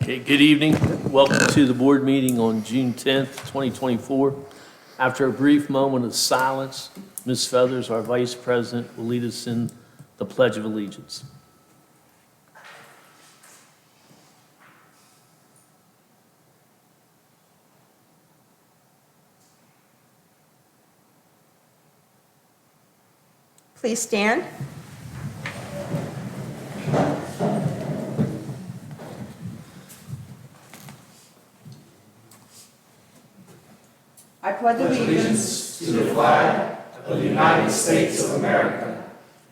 Okay, good evening. Welcome to the board meeting on June 10th, 2024. After a brief moment of silence, Ms. Feathers, our Vice President, will lead us in the Pledge of Allegiance. Please stand. I pledge allegiance to the flag of the United States of America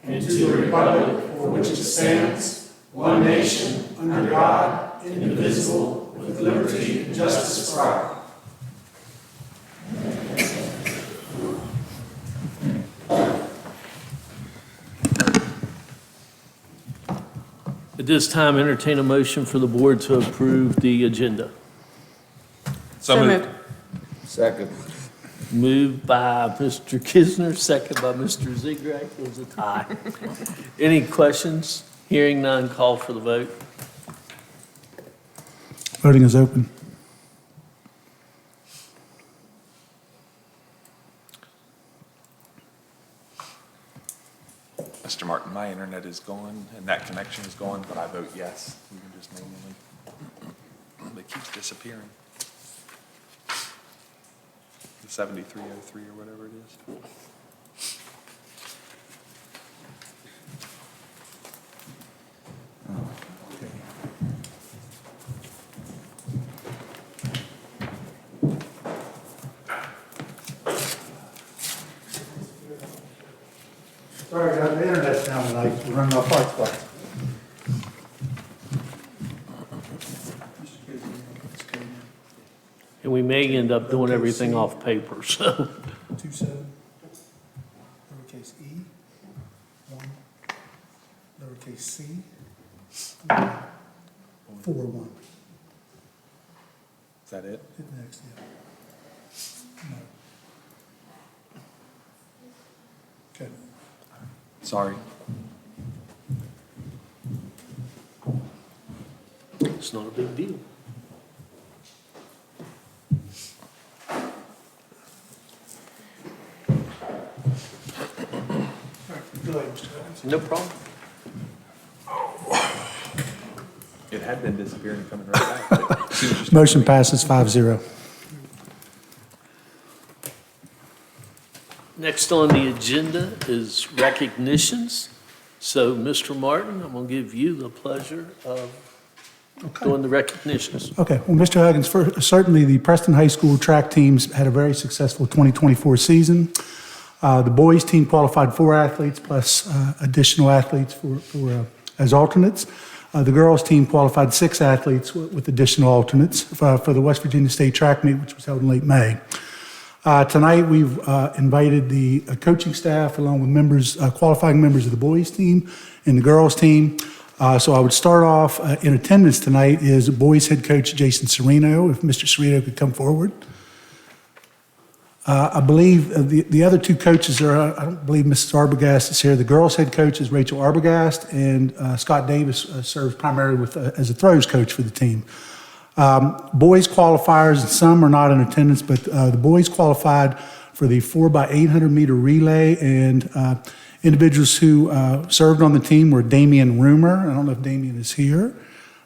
and to the republic for which it stands, one nation, under God, indivisible, with liberty and justice for all. At this time, entertain a motion for the board to approve the agenda. So moved. Second. Moved by Mr. Kisner, second by Mr. Ziegler. It was a tie. Any questions? Hearing none, call for the vote. Voting is open. Mr. Martin, my internet is going and that connection is going, but I vote yes. You can just manually. It keeps disappearing. The 7303 or whatever it is. Sorry, guys, the internet's down tonight. We're running off hotspots. And we may end up doing everything off paper, so. 27, lowercase e, 1, lowercase c, 4, 1. Is that it? Hit next, yeah. No. Okay. Sorry. It's not a big deal. Go ahead, Mr. Evans. No problem. It had been disappearing and coming right back. Motion passes 5-0. Next on the agenda is recognitions. So, Mr. Martin, I'm going to give you the pleasure of doing the recognitions. Okay, well, Mr. Huggins, certainly the Preston High School track teams had a very successful 2024 season. The boys team qualified 4 athletes plus additional athletes as alternates. The girls team qualified 6 athletes with additional alternates for the West Virginia State track meet, which was held in late May. Tonight, we've invited the coaching staff along with qualifying members of the boys team and the girls team. So I would start off in attendance tonight is boys head coach Jason Serino. If Mr. Serino could come forward. I believe the other 2 coaches are, I don't believe Mrs. Arbogast is here. The girls head coach is Rachel Arbogast, and Scott Davis serves primarily as a throws coach for the team. Boys qualifiers, and some are not in attendance, but the boys qualified for the 4x800 meter relay, and individuals who served on the team were Damian Rumor. I don't know if Damian is here.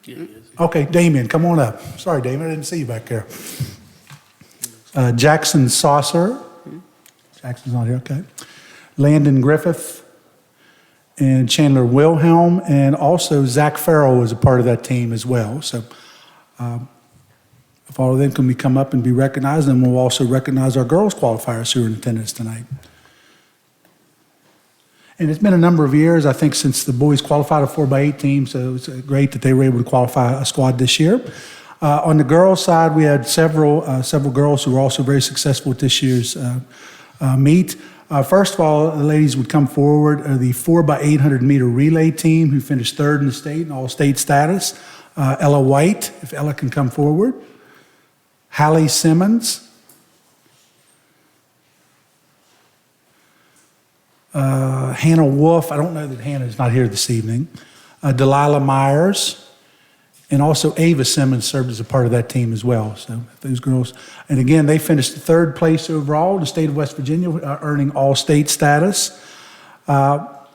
Yeah, he is. Okay, Damian, come on up. Sorry, Damian, I didn't see you back there. Jackson Saucer. Jackson's not here, okay. Landon Griffith and Chandler Wilhelm, and also Zach Farrell was a part of that team as well. So if all of them can come up and be recognized, then we'll also recognize our girls qualifiers who are in attendance tonight. And it's been a number of years, I think, since the boys qualified a 4x8 team, so it's great that they were able to qualify a squad this year. On the girls' side, we had several girls who were also very successful at this year's meet. First of all, the ladies would come forward. The 4x800 meter relay team, who finished 3rd in the state in all-state status. Ella White, if Ella can come forward. Hallie Simmons. Hannah Wolf. I don't know that Hannah is not here this evening. Delilah Myers. And also Ava Simmons served as a part of that team as well. So those girls, and again, they finished third place overall in the state of West Virginia, earning all-state status.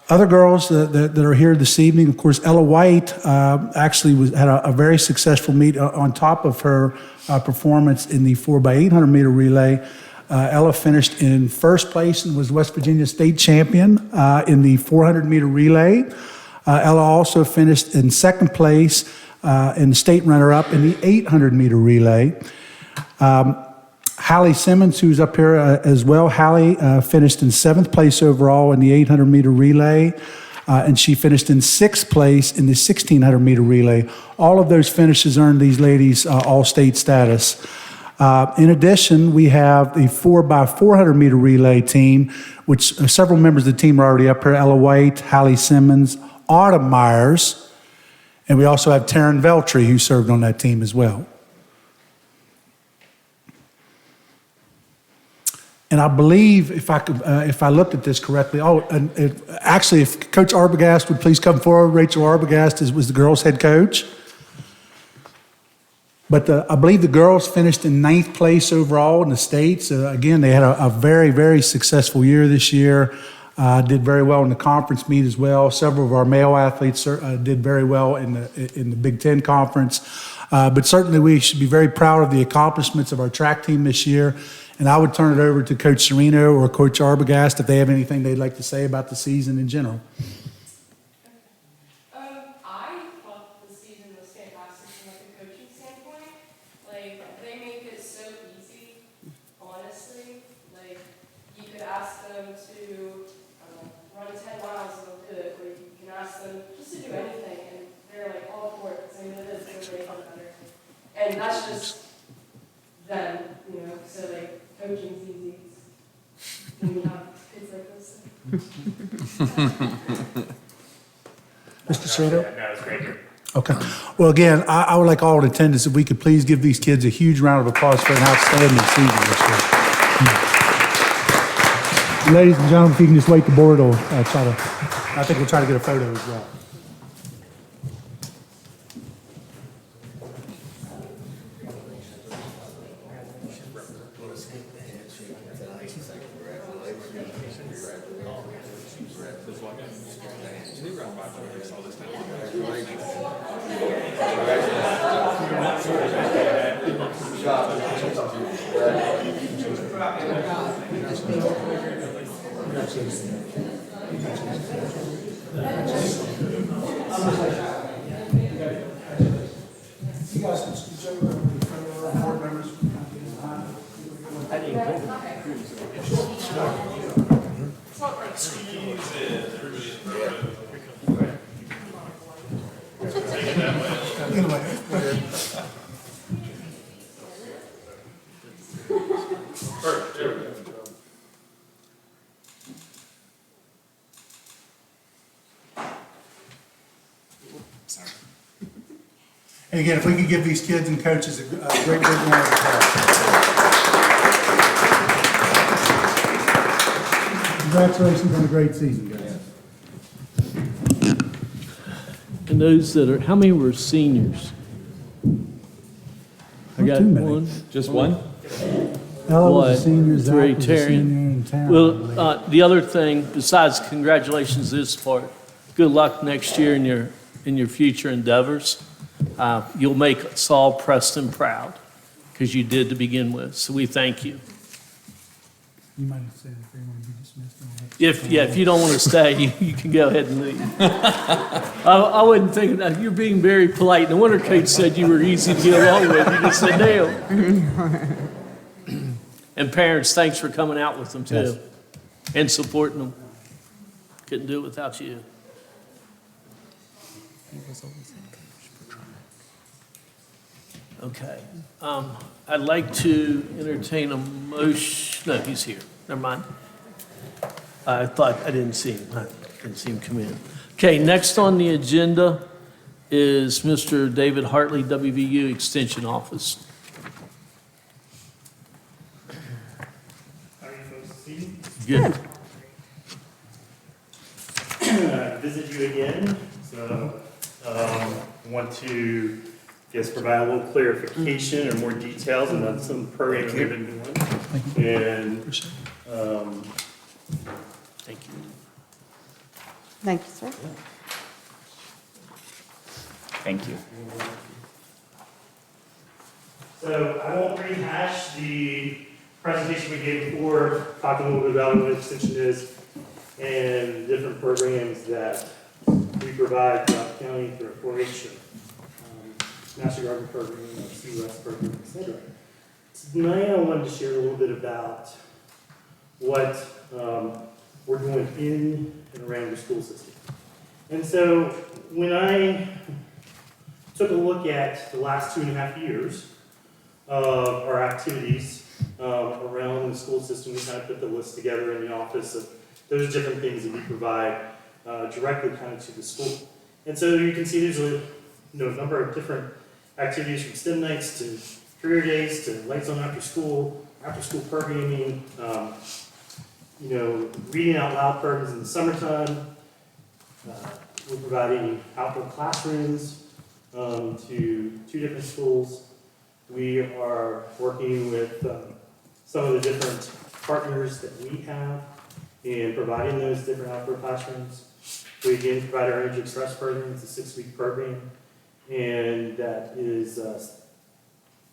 Other girls that are here this evening, of course, Ella White actually had a very successful meet on top of her performance in the 4x800 meter relay. Ella finished in first place and was West Virginia state champion in the 400 meter relay. Ella also finished in second place and the state runner-up in the 800 meter relay. Hallie Simmons, who's up here as well, Hallie finished in seventh place overall in the 800 meter relay, and she finished in sixth place in the 1600 meter relay. All of those finishes earned these ladies all-state status. In addition, we have the 4x400 meter relay team, which several members of the team are already up here: Ella White, Hallie Simmons, Autumn Myers, and we also have Taryn Veltri, who served on that team as well. And I believe, if I looked at this correctly, actually, if Coach Arbogast would please come forward. Rachel Arbogast was the girls' head coach. But I believe the girls finished in ninth place overall in the states. Again, they had a very, very successful year this year. Did very well in the conference meet as well. Several of our male athletes did very well in the Big Ten conference. But certainly we should be very proud of the accomplishments of our track team this year. And I would turn it over to Coach Serino or Coach Arbogast if they have anything they'd like to say about the season in general. I thought the season was fantastic from like a coaching standpoint. Like, they make it so easy, honestly. Like, you could ask them to run 10 miles and they'll do it, or you can ask them just to do anything, and they're like all for it, because I mean, it is going to make them better. And that's just them, you know, so like, coaching's easy when you have kids like this. Mr. Serino? No, it's great. Okay. Well, again, I would like all in attendance if we could please give these kids a huge round of applause for an outstanding season this year. Ladies and gentlemen, if you can just wait, the board will I think we'll try to get a photo as well. And again, if we could give these kids and coaches a great big round of applause. Congratulations on a great season, guys. And those that are, how many were seniors? I Not got too many. one. Just one? Ella was What? a senior, Zach Three, was a Terry. senior, and Taryn. Well, the other thing, besides congratulations this part, good luck next year in your future endeavors. You'll make Saul Preston proud, because you did to begin with. So we thank you. You might have said if they want to be dismissed. If you don't want to stay, you can go ahead and leave. I wasn't thinking that. You're being very polite. The winter coach said you were easy to get along with. You just said, "Dale." And parents, thanks for coming out with them too, Yes. and supporting them. Couldn't do it without you. Okay. I'd like to entertain a motion. No, he's here. Never mind. I thought, I didn't see him. I didn't see him come in. Okay, next on the agenda is Mr. David Hartley, WVU Extension Office. How are you folks this evening? Good. Visit you again. So, want to Yes, provide a little clarification or more details on some programs we've been doing. And, Thank you. Thank you, sir. Thank you. so I won't rehash the presentation we gave before, talking a little bit about what extension is and different programs that we provide throughout the county through a 4-H, Master Garden program, CUS program, etc. Tonight I wanted to share a little bit about what we're doing in and around the school system. And so when I took a look at the last 2.5 years of our activities around the school system, we kind of put the list together in the office of those different things that we provide directly kind of to the school. And so you can see there's a number of different activities from STEM nights to career days to lights on after school programming, reading out loud programs in the summertime. We're providing outdoor classrooms to 2 different schools. We are working with some of the different partners that we have in providing those different outdoor classrooms. We again provide our Energy Express program. It's a 6-week program, and that is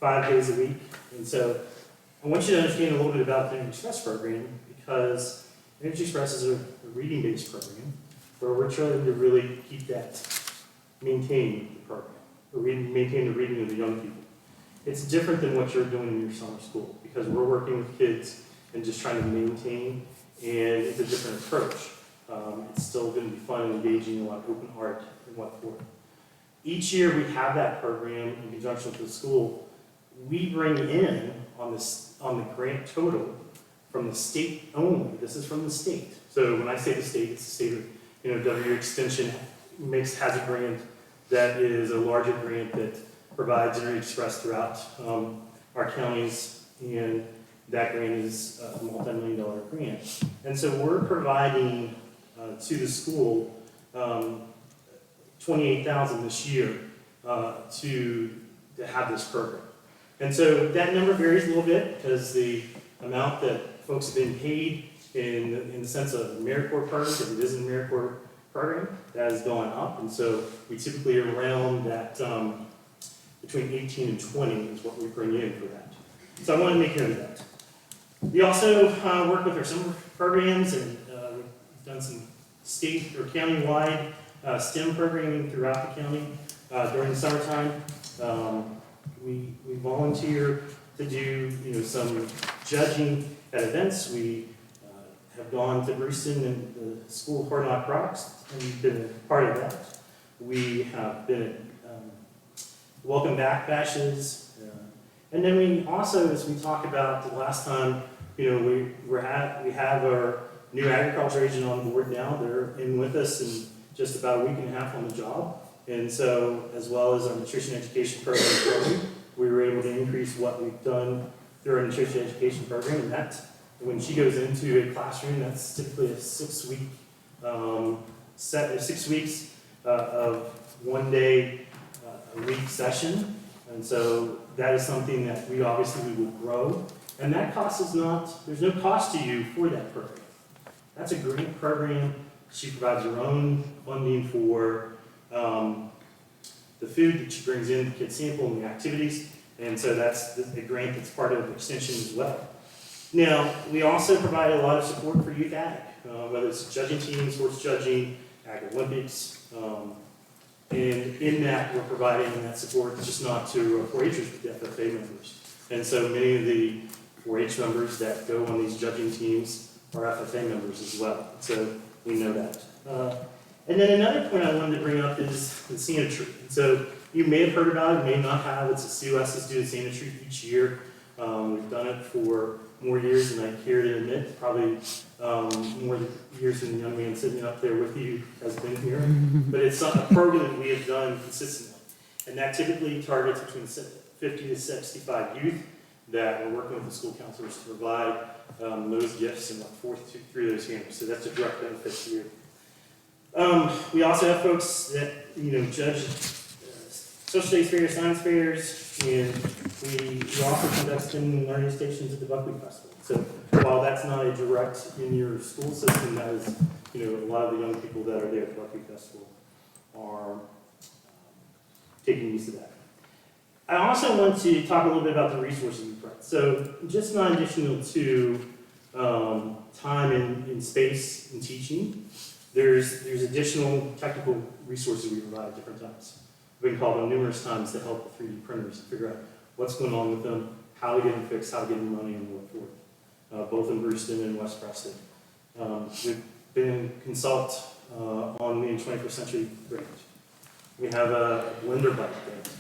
5 days a week. And so I want you to understand a little bit about the Energy Express program, because Energy Express is a reading-based program where we're trying to really keep that, maintain the program, or maintain the reading of the young people. It's different than what you're doing in your summer school, because we're working with kids and just trying to maintain, and it's a different approach. It's still going to be fun and engaging, a lot of open art and whatnot. Each year we have that program in conjunction with the school. We bring in on the grant total from the state only. This is from the state. So when I say the state, it's the state of W Extension has a grant that is a larger grant that provides Energy Express throughout our counties, and that grant is a multi-million-dollar grant. And so we're providing to the school $28,000 this year to have this program. And so that number varies a little bit because the amount that folks have been paid in the sense of AmeriCorps program, because it is an AmeriCorps program, that has gone up. And so we typically are around that between 18 and 20 is what we bring in for that. So I want to make note of that. We also work with our summer programs, and we've done some state or county-wide STEM programming throughout the county during the summertime. We volunteer to do some judging at events. We have gone to Brewston and the School of Hard Knock Rocks and been a part of that. We have been at Welcome Back Bashes. And then we also, as we talked about the last time, we have our new agriculture agent on board now. They're in with us in just about a week and a half on the job. And so, as well as our nutrition education program, we were able to increase what we've done through our nutrition education program. And that, when she goes into a classroom, that's typically a 6-week set, 6 weeks of 1 day a week session. And so that is something that we obviously will grow. And that cost is not, there's no cost to you for that program. That's a grant program. She provides her own funding for the food that she brings in, the kids sample, and the activities. And so that's the grant that's part of extension as well. Now, we also provide a lot of support for youth ag, whether it's judging teams, sports judging, ag Olympics. And in that, we're providing that support just not to 4-Hers, but FFA members. And so many of the 4-H members that go on these judging teams are FFA members as well. So we know that. And then another point I wanted to bring up is the Santa Tree. So you may have heard about it, may not have. It's a COSs do the Santa Tree each year. We've done it for more years than I care to admit, probably more years than the young man sitting up there with you has been here. But it's a program that we have done consistently. And that typically targets between 50 to 65 youth that we're working with the school counselors to provide those gifts and look forth through those families. So that's a direct benefit here. We also have folks that judge social studies fairs, science fairs, and we also conduct STEM and learning stations at the Buckwheat Festival. So while that's not a direct in your school system, that is, a lot of the young people that are there at the Buckwheat Festival are taking use of that. I also want to talk a little bit about the resources we provide. So just not additional to time and space in teaching, there's additional technical resources we provide at different times. We've been called on numerous times to help the 3D printers figure out what's going on with them, how to get them fixed, how to get them running, and what forth, both in Brewston and West Preston. We've been consult on the 21st century grant. We have a blender bike that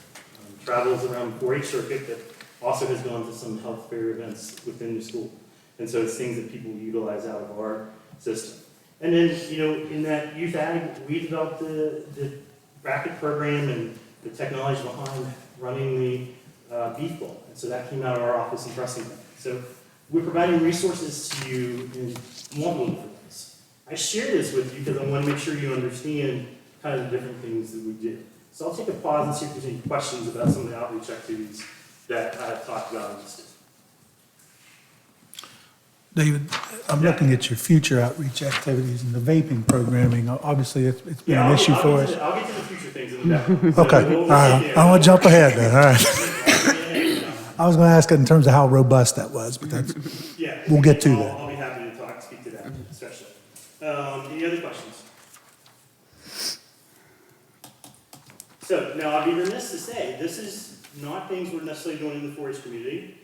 travels around the 4-H circuit that also has gone to some health fair events within the school. And so it's things that people utilize out of our system. And then, in that youth ag, we developed the bracket program and the technology behind running the beef bowl. And so that came out of our office in Preston. So we're providing resources to you in multiple different ways. I share this with you because I want to make sure you understand kind of the different things that we do. So I'll take a pause and see if there's any questions about some of the outreach activities that I've talked about in this. David, I'm looking at your future outreach activities and the vaping programming. Obviously, it's been an issue for us. I'll get to the future things in the back. So Okay, we'll all right. get there. I'm going to jump ahead then, all right. I was going to ask in terms of how robust that was, but that's, Yeah. we'll get to that. I'll be happy to speak to that, especially. Any other questions? So now I'll be remiss to say, this is not things we're necessarily doing in the 4-H community.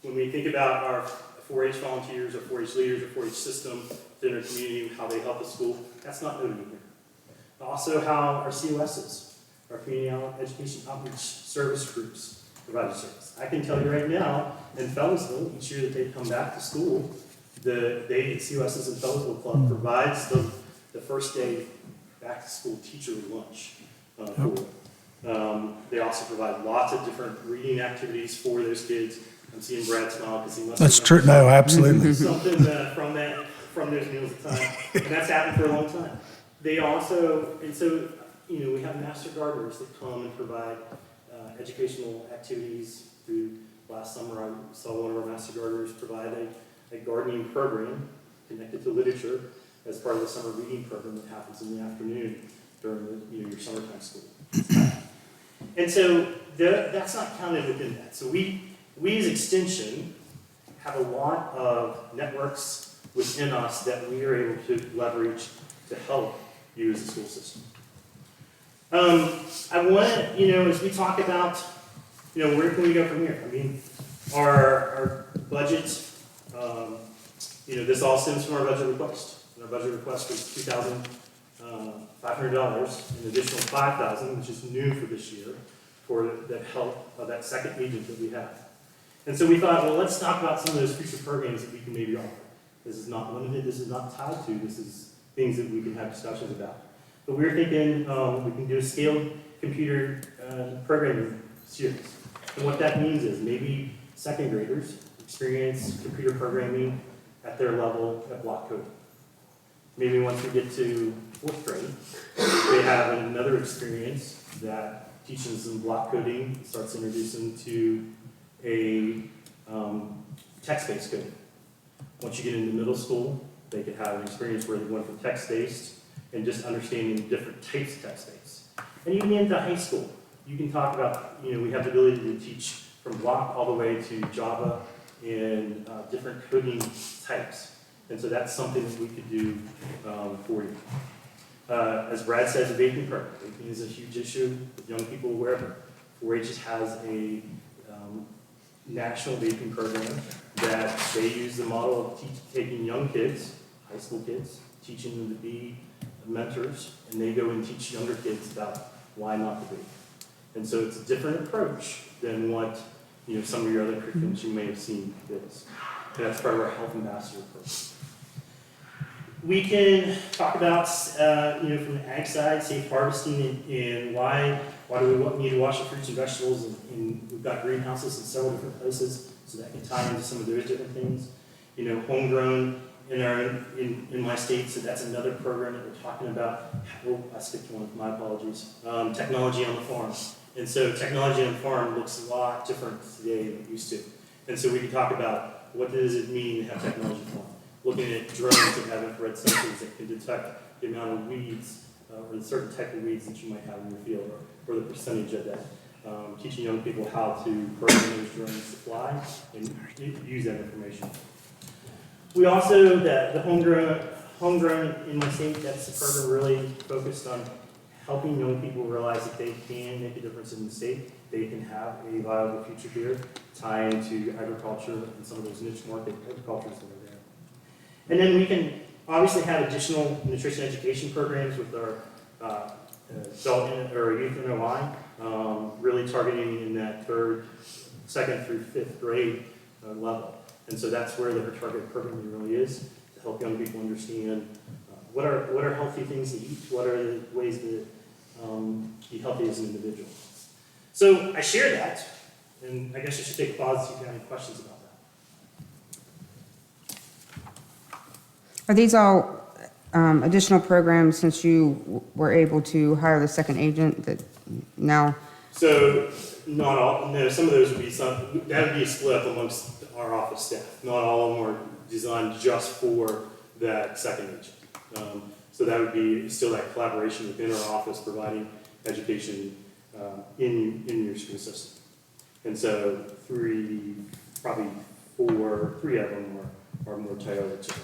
When we think about our 4-H volunteers or 4-H leaders or 4-H system within our community, how they help the school, that's not noted in here. Also how our COSs, our community education outreach service groups, provide a service. I can tell you right now, in Fellows,ville each year that they come back to school, the COSs and Fellows,ville Club provides the first day back to school teacher lunch. They also provide lots of different reading activities for those kids. I'm seeing Brad smile because he must. That's true. No, absolutely. Something from those meals at time, and that's happened for a long time. They also, and so we have master gardeners that come and provide educational activities. Through last summer, I saw one of our master gardeners provide a gardening program connected to literature as part of the summer reading program that happens in the afternoon during your summertime school. And so that's not counted within that. So we as Extension have a lot of networks within us that we are able to leverage to help you as a school system. I want to, as we talk about, where can we go from here? I mean, our budget, this all stems from our budget request. And our budget request was $2,500, an additional $5,000, which is new for this year, for that help of that second agent that we have. And so we thought, well, let's talk about some of those future programs that we can maybe offer. This is not limited, this is not tied to, this is things that we can have discussions about. But we were thinking we can do a scaled computer programming series. And what that means is maybe second graders experience computer programming at their level at block coding. Maybe once we get to 4th grade, they have another experience that teaches them block coding, starts introducing to a text-based coding. Once you get into middle school, they could have an experience where they went from text-based and just understanding different types of text-based. And even into high school, you can talk about, we have the ability to teach from block all the way to Java and different coding types. And so that's something that we could do for you. As Brad says, the vaping program. Vaping is a huge issue with young people wherever. 4-H has a national vaping program that they use the model of taking young kids, high school kids, teaching them to be mentors, and they go and teach younger kids about why not to vape. And so it's a different approach than what some of your other curriculums you may have seen is. And that's part of our health ambassador program. We can talk about, from the ag side, safe harvesting and why do we need to wash the fruits and vegetables, and we've got greenhouses in several different places, so that can tie into some of those different things. Homegrown in my state, so that's another program that we're talking about. Oh, I skipped one, my apologies. Technology on the farm. And so technology on farm looks a lot different today than it used to. And so we can talk about what does it mean to have technology on farm. Looking at drones that have infrared sensors that can detect the amount of weeds or the certain type of weeds that you might have in your field or the percentage of that. Teaching young people how to program those drones to fly and use that information. We also, the homegrown in my state, that's the program really focused on helping young people realize that they can make a difference in the state. They can have a viable future here, tie into agriculture and some of those niche market agricultures that are there. And then we can obviously have additional nutrition education programs with our adult or youth NOI, really targeting in that second through fifth grade level. And so that's where the target programming really is, to help young people understand what are healthy things to eat, what are the ways to be healthy as an individual. So I share that, and I guess I should take a pause if you have any questions about that. Are these all additional programs since you were able to hire the second agent that now? So not all, no, some of those would be that would be a split up amongst our office staff. Not all of them are designed just for that second agent. So that would be still that collaboration within our office providing education in your school system. And so three of them are more tailored to it.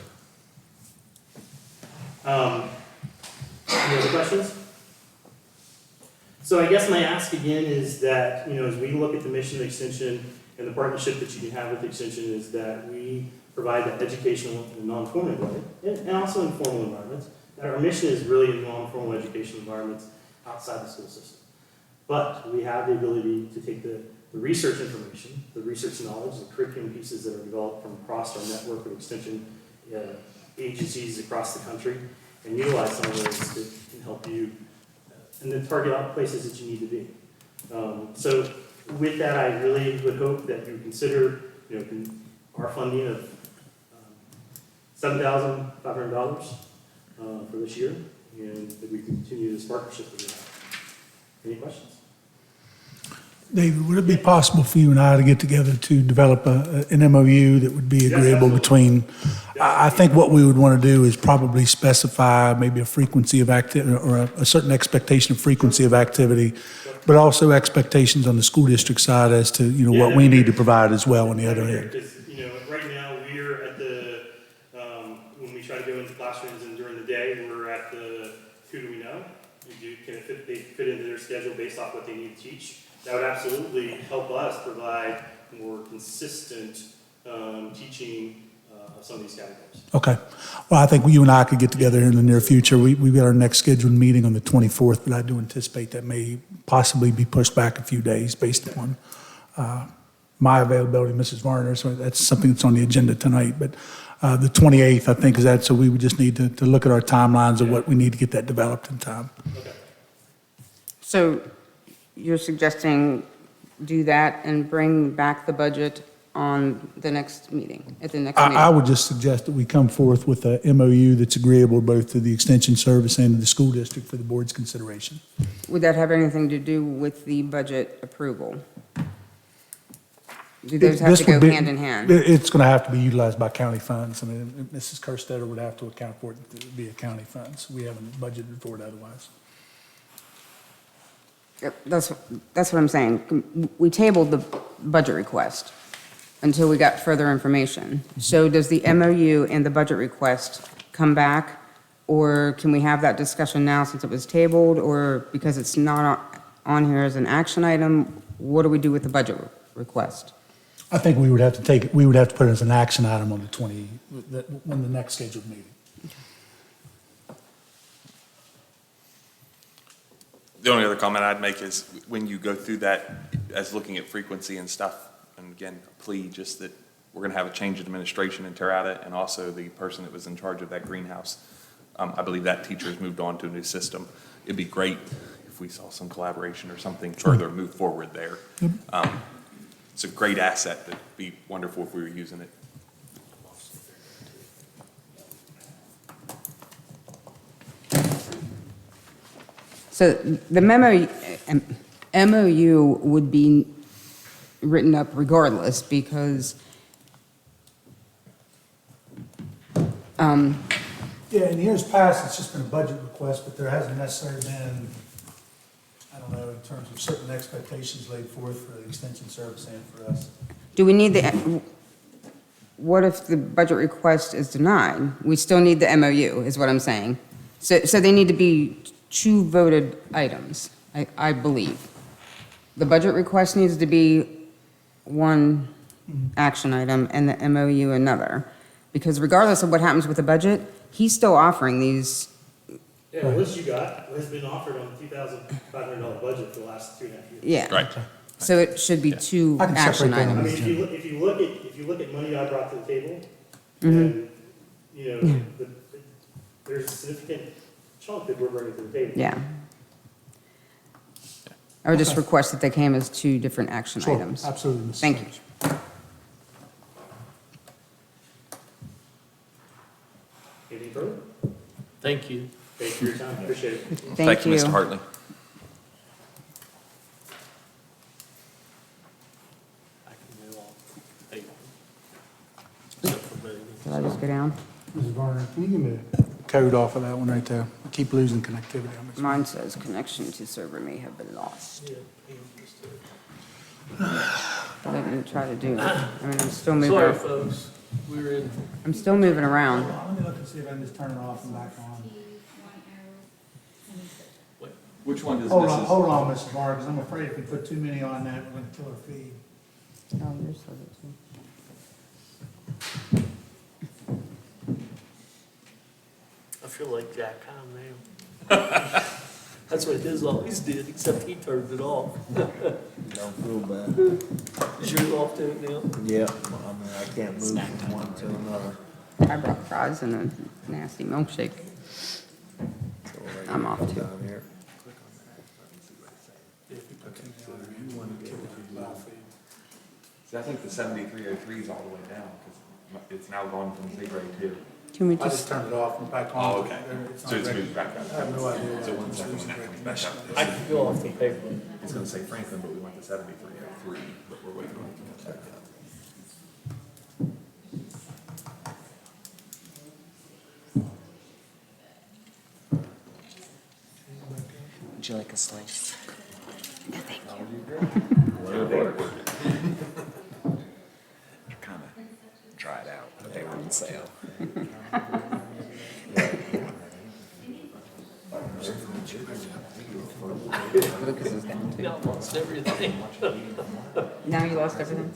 Any other questions? So I guess my ask again is that, as we look at the mission of Extension and the partnership that you can have with Extension is that we provide that educational and non-formal environment, and also in formal environments. That our mission is really in non-formal educational environments outside the school system. But we have the ability to take the research information, the research knowledge, the curriculum pieces that are developed from across our network of Extension agencies across the country, and utilize some of those that can help you and then target out places that you need to be. So with that, I really would hope that you consider, our funding of $7,500 for this year, and that we continue this partnership that we have. Any questions? David, would it be possible for you and I to get together to develop an MOU that would be agreeable between, I think what we would want to do is probably specify maybe a frequency of activity or a certain expectation of frequency of activity, but also expectations on the school district side as to, what we need to provide as well on the other end. Because, right now we're at the, when we try to go into classrooms and during the day, we're at the, who do we know? They fit into their schedule based off what they need to teach. That would absolutely help us provide more consistent teaching of some of these categories. Okay. Well, I think you and I could get together in the near future. We've got our next scheduled meeting on the 24th, but I do anticipate that may possibly be pushed back a few days based upon my availability, Mrs. Varner. So that's something that's on the agenda tonight. But the 28th, I think, is that. So we would just need to look at our timelines of what we need to get that developed in time. Okay. So you're suggesting do that and bring back the budget on the next meeting, at the next meeting? I would just suggest that we come forth with a MOU that's agreeable both to the Extension Service and to the school district for the board's consideration. Would that have anything to do with the budget approval? Do those have This to go would be- hand in hand? It's going to have to be utilized by county funds. I mean, Mrs. Kerstetter would have to account for it via county funds. We haven't budgeted for it otherwise. Yep, that's what I'm saying. We tabled the budget request until we got further information. So does the MOU and the budget request come back? Or can we have that discussion now since it was tabled? Or because it's not on here as an action item, what do we do with the budget request? I think we would have to we would have to put it as an action item on on the next scheduled meeting. The only other comment I'd make is when you go through that, as looking at frequency and stuff, and again, a plea just that we're going to have a change in administration in Terrata, and also the person that was in charge of that greenhouse. I believe that teacher has moved on to a new system. It'd be great if we saw some collaboration or something further move forward there. It's a great asset. It'd be wonderful if we were using it. So the memo, MOU would be written up regardless because, Yeah, in years past, it's just been a budget request, but there hasn't necessarily been, I don't know, in terms of certain expectations laid forth for the extension service and for us. do we need what if the budget request is denied? We still need the MOU, is what I'm saying. So they need to be two voted items, I believe. The budget request needs to be one action item and the MOU another. Because regardless of what happens with the budget, he's still offering these, Yeah, the list you got has been offered on the $2,500 budget for the last 2.5 years. yeah. Right. So it should be two I can action separate them. I items. mean, if you look at money I brought to the table, and, you know, there's a significant chunk that we're bringing to the table. Yeah. I would just request that they came as two different action Sure, items. absolutely, Mrs. Thank you. Sanders. Anything further? Thank you. Thank you for your time, appreciate it. Thank you. Mr. Hartley. I can do all. Hey. Except for Betty. Did I just go down? Mrs. Varner, can you give me the code off of that one right there? I keep losing connectivity on this. Mine says connection to server may have been lost. Yeah, Pam just did. Let me try to do, I mean, I'm still Sorry, moving, folks. We're in. I'm still moving around. Let me look and see if I can just turn it off and back on. Which one does Hold on, Mrs. Varner, because I'm afraid if we put too many on that, we're gonna kill our feed. Oh, yours says it too. I feel like Jack Ham now. That's what his always did, except he turned it off. Don't feel bad. Is yours off too now? Yeah, I mean, I can't move from one to another. I brought fries and a nasty milkshake. So like, I'm off too. down here. See, I think the 7303 is all the way down, because it's now gone from 0 Can we I just just, turned it off and back on. Oh, okay. It's So not it's ready. moved back up. I have no idea. So why one it's second, losing when that comes back recognition. up. I can go off the paper. It's gonna say Franklin, but we want the 7303, but we're waiting on it to come back up. Would you like a slice? Kind of dried out, but they were on sale. Lucas is down too. Y'all lost everything. Now you lost everything?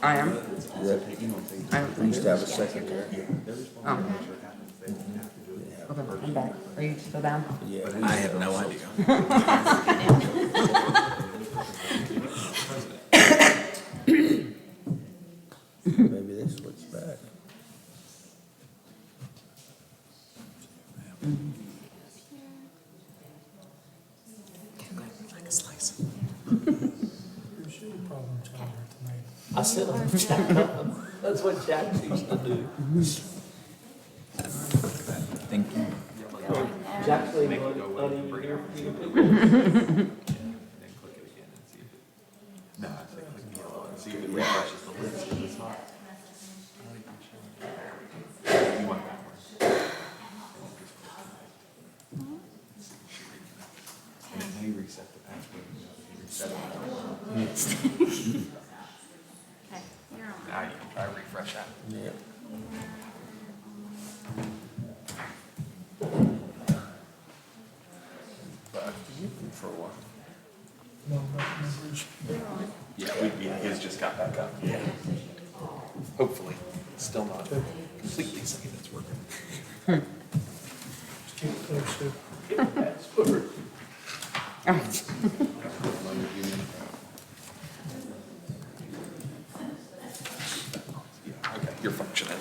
I am? I don't We used think to have a secretary. Oh. Okay, I'm back. Are you still down? Yeah. I have no idea. Maybe this looks bad. Like a slice. I said I'm Jack. That's what Jack used to do. Thank you. Jack's like, not even here for you. No, I say click the yellow and see if it refreshes the list. If it's not. You want that one. And it may reset the password. Reset it. Now you can try to refresh that. Yeah. But for a while. Yeah, his just got back up. Yeah. Hopefully, it's still not completely saying it's working. Password. Okay, you're functioning.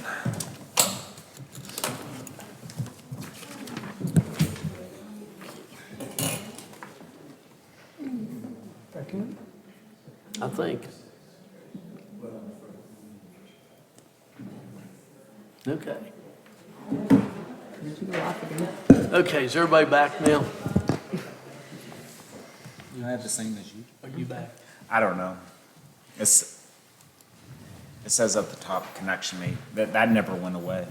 I think. Okay. Did you go off again? Okay, is everybody back now? You have the same as you? Are you back? I don't know. It says at the top, connection made. That never went away.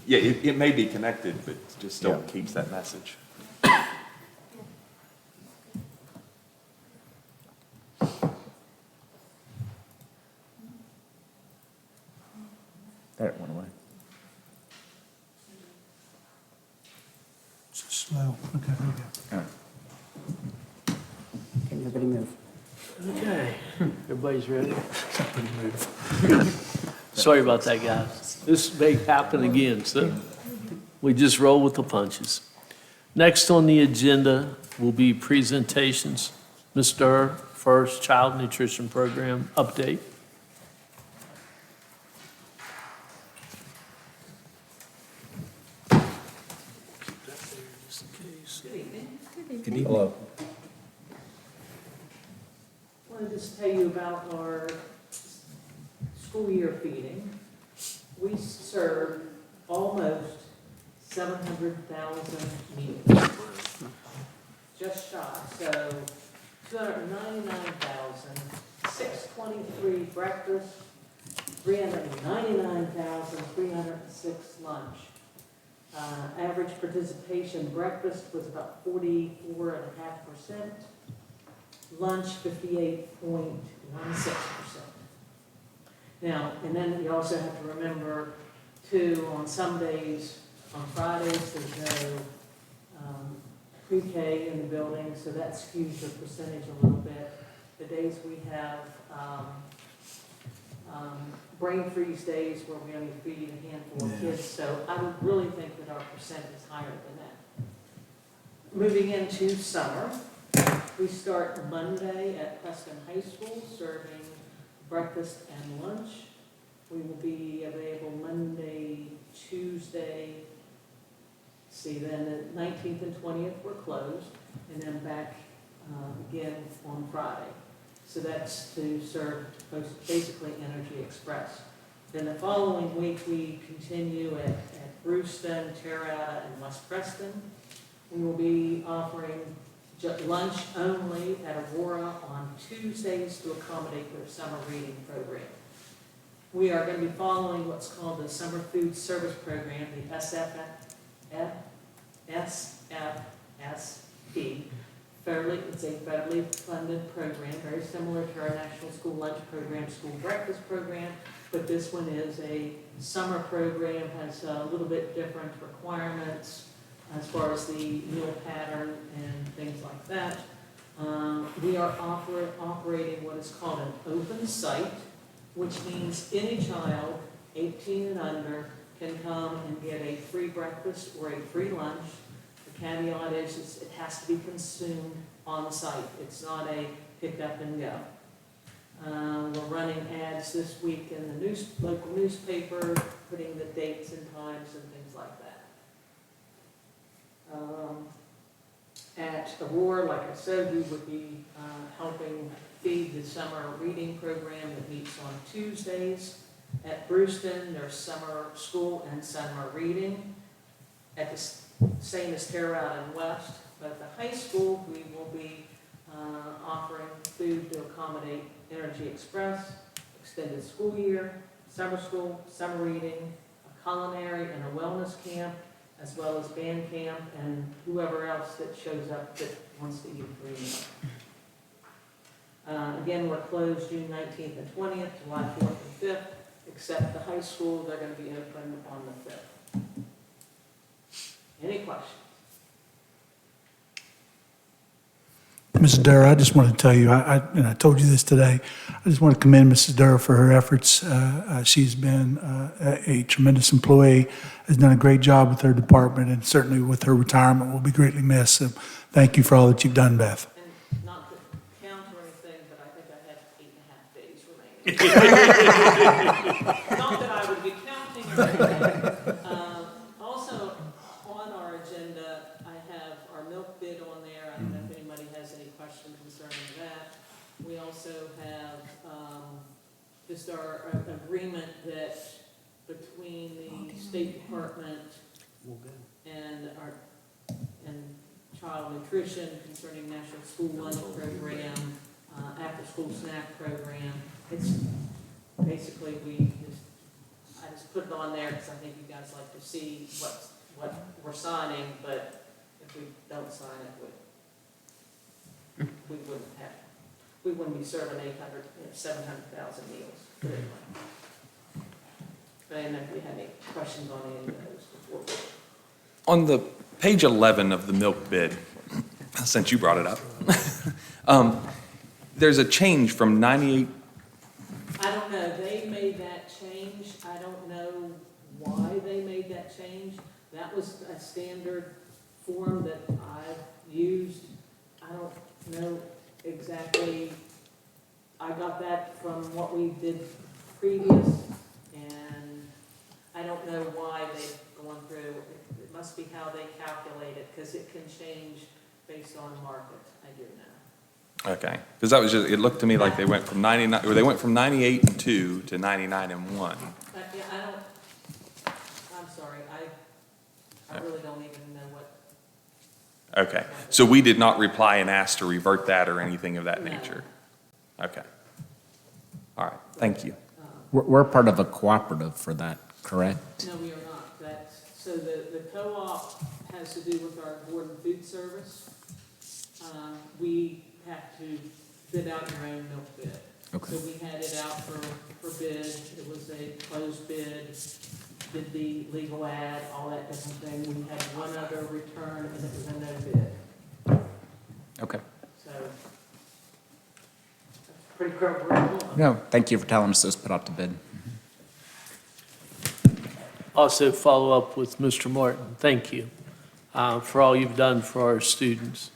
Yeah, it may be connected, but just still Yeah. keeps that message. There it went away. It's slow. Okay, there you go. All right. Okay, nobody move. Okay, everybody's ready? Somebody move. Sorry about that, guys. This may happen again, so we just roll with the punches. Next on the agenda will be presentations. Ms. Durr, first, Child Nutrition Program update. Good evening. I want to just tell you about our school year feeding. We served almost 700,000 meals. Just shy, so 299,623 breakfast, 399,306 lunch. Average participation breakfast was about 44.5%. Lunch, 58.16%. Now, and then you also have to remember, too, on some days, on Fridays, there's no pre-K in the building, so that skews the percentage a little bit. The days we have brain freeze days where we only feed a handful of kids, so I would really think that our percent is higher than that. Moving into summer, we start Monday at Preston High School, serving breakfast and lunch. We will be available Monday, Tuesday, then the 19th and 20th we're closed, and then back again on Friday. So that's to serve basically Energy Express. Then the following week, we continue at Brewston, Terrata, and West Preston. We will be offering lunch only at Aurora on Tuesdays to accommodate their summer reading program. We are going to be following what's called the Summer Food Service Program, the SFSP. It's a federally funded program, very similar to our National School Lunch Program, School Breakfast Program, but this one is a summer program, has a little bit different requirements as far as the meal pattern and things like that. We are operating what is called an open site, which means any child 18 and under can come and get a free breakfast or a free lunch. The caveat is it has to be consumed on site. It's not a pick up and go. We're running ads this week in the local newspaper, putting the dates and times and things like that. At Aurora, like I said, we would be helping feed the summer reading program that meets on Tuesdays. At Brewston, there's summer school and summer reading. At the same as Terrata and West, but at the high school, we will be offering food to accommodate Energy Express, extended school year, summer school, summer reading, a culinary and a wellness camp, as well as band camp and whoever else that shows up that wants to eat a free meal. Again, we're closed June 19th and 20th, July 4th and 5th, except the high school, they're going to be open on the 5th. Any questions? Mrs. Durr, I just want to tell you, and I told you this today, I just want to commend Mrs. Durr for her efforts. She's been a tremendous employee, has done a great job with her department, and certainly with her retirement will be greatly missed. So thank you for all that you've done, Beth. And not to count or anything, but I think I have 8.5 days remaining. Not that I would be counting or anything. Also, on our agenda, I have our milk bid on there. I don't know if anybody has any questions concerning that. We also have just our agreement that between the State Department and and child nutrition concerning National School Lunch Program, after-school snack program. It's basically, I just put it on there because I think you guys like to see what we're signing, but if we don't sign it, we wouldn't be serving 700,000 meals. Put it anyway. But I didn't know if you had any questions on any of those before. On the page 11 of the milk bid, since you brought it up, there's a change from 98, I don't know, they made that change, I don't know why they made that change. That was a standard form that I've used, I don't know exactly. I got that from what we did previous, and I don't know why they've gone through. It must be how they calculate it, because it can change based on market, I do know. okay, because that was just, it looked to me like they went from 99, or they went from 98 and 2 to 99 and 1. Yeah, I'm sorry, I really don't even know what. Okay, so we did not reply and ask to revert that or anything of that No. nature? Okay. All right, thank you. We're part of a cooperative for that, correct? No, we are not. So the co-op has to do with our board and food service. We have to bid out your own milk bid. Okay. So we had it out for bid. It was a closed bid, did the legal ad, all that different thing. We had one other return, and it was a no bid. Okay. So that's pretty critical. No, thank you for telling us this put out to bid. Also follow up with Mr. Martin. Thank you for all you've done for our students.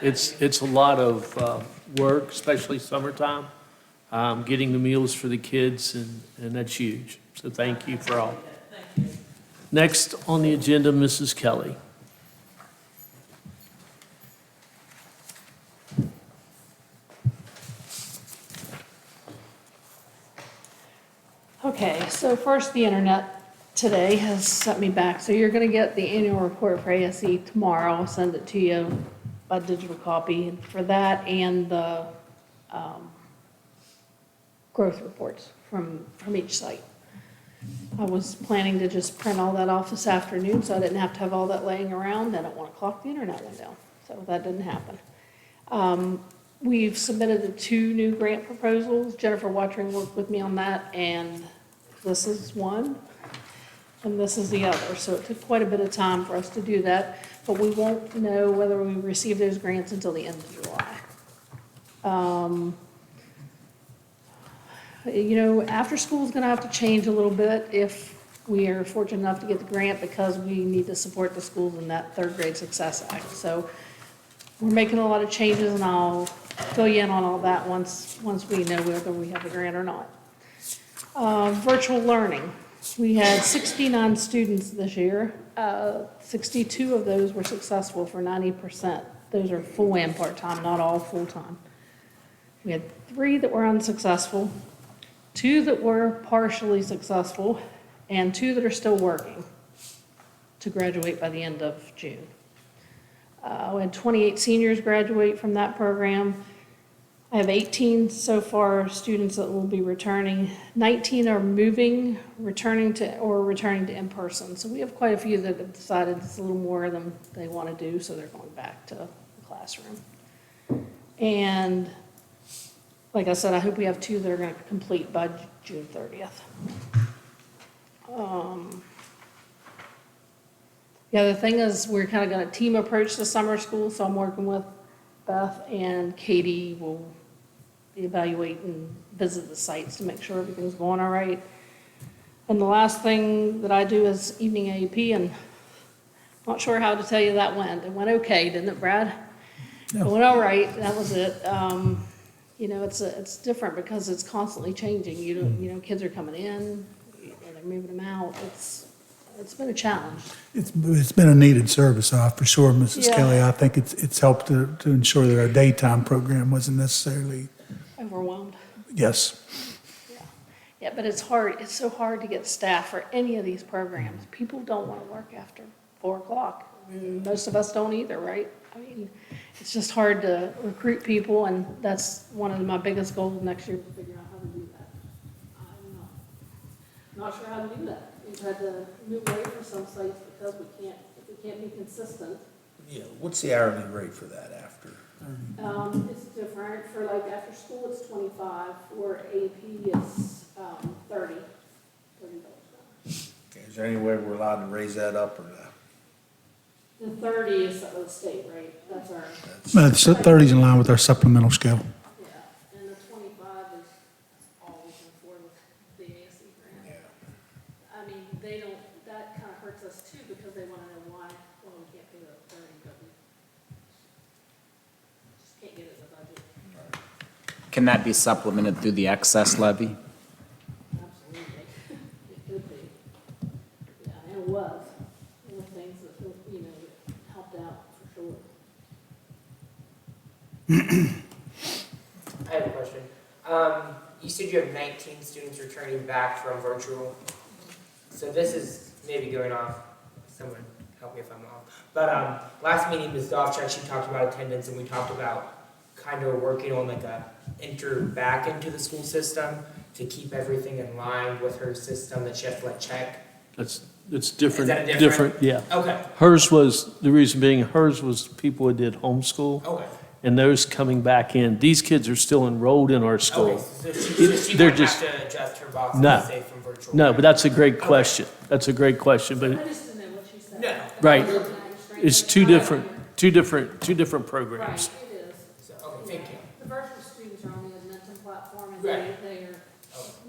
It's a lot of work, especially summertime, getting the meals for the kids, and that's huge. So thank you for all. Thank you. Next on the agenda, Mrs. Kelly. Okay, so first, the internet today has set me back. So you're going to get the annual report for ASE tomorrow. I'll send it to you by digital copy. And for that and the growth reports from each site. I was planning to just print all that off this afternoon, so I didn't have to have all that laying around. Then at 1 o'clock, the internet went down. So that didn't happen. We've submitted the 2 new grant proposals. Jennifer Watering worked with me on that, and this is one, and this is the other. So it took quite a bit of time for us to do that, but we won't know whether we receive those grants until the end of July. You know, after school is going to have to change a little bit if we are fortunate enough to get the grant, because we need to support the schools in that Third Grade Success Act. So we're making a lot of changes, and I'll fill you in on all that once we know whether we have a grant or not. Virtual learning. We had 69 students this year. 62 of those were successful for 90%. Those are full and part-time, not all full-time. We had 3 that were unsuccessful, 2 that were partially successful, and 2 that are still working to graduate by the end of June. We had 28 seniors graduate from that program. I have 18 so far students that will be returning. 19 are moving, returning to in person. So we have quite a few that have decided it's a little more than they want to do, so they're going back to the classroom. And like I said, I hope we have 2 that are going to complete by June 30th. The other thing is we're kind of going to team approach the summer school, so I'm working with Beth, and Katie will evaluate and visit the sites to make sure everything's going all right. And the last thing that I do is evening AEP, and I'm not sure how to tell you that went. It went okay, didn't it, Brad? It went all right, that was it. You know, it's different because it's constantly changing. You know, kids are coming in, and they're moving them out. It's been a challenge. It's been a needed service, for sure, Mrs. Yeah. Kelly. I think it's helped to ensure that our daytime program wasn't necessarily, Overwhelmed. yes. Yeah, but it's hard, it's so hard to get staff for any of these programs. People don't want to work after 4 o'clock. Most of us don't either, right? I mean, it's just hard to recruit people, and that's one of my biggest goals next year, to figure out how to do that. I'm not sure how to do that. We've had to move away from some sites because we can't be consistent. Yeah, what's the hourly rate for that after? It's different. For like after school, it's 25. For AP, it's 30. $30. Okay, is there any way we're allowed to raise that up or not? The 30 is the state rate. That's our, That's- 30 is in line with our supplemental scale. yeah. And the 25 is all we can afford with the ASC grant. Yeah. I mean, they don't, that kind of hurts us too, because they want to know why, well, we can't pay the 30, but we just can't get it in the budget. Can that be supplemented through the excess levy? Absolutely. It could be. Yeah, and it was. There were things that, you know, that helped out for sure. I have a question. You said you have 19 students returning back from virtual. So this is maybe going off, someone help me if I'm off. But last meeting, Ms. Dovchak, she talked about attendance, and we talked about kind of working on like a enter back into the school system to keep everything in line with her system that she has to like check. It's different. Is that a different? Yeah. Okay, Hers was, the reason being, hers was people who did homeschool, okay. and those coming back in. These kids are still enrolled in our Okay, school. so she They're won't just- have to adjust her box No. to say from virtual. No, but that's a great question. That's a great question, but, I just didn't know what she said. No. right, it's two different programs. Right, it is. So, okay, thank you. The virtual students are on the Edmonton platform, and Right. they are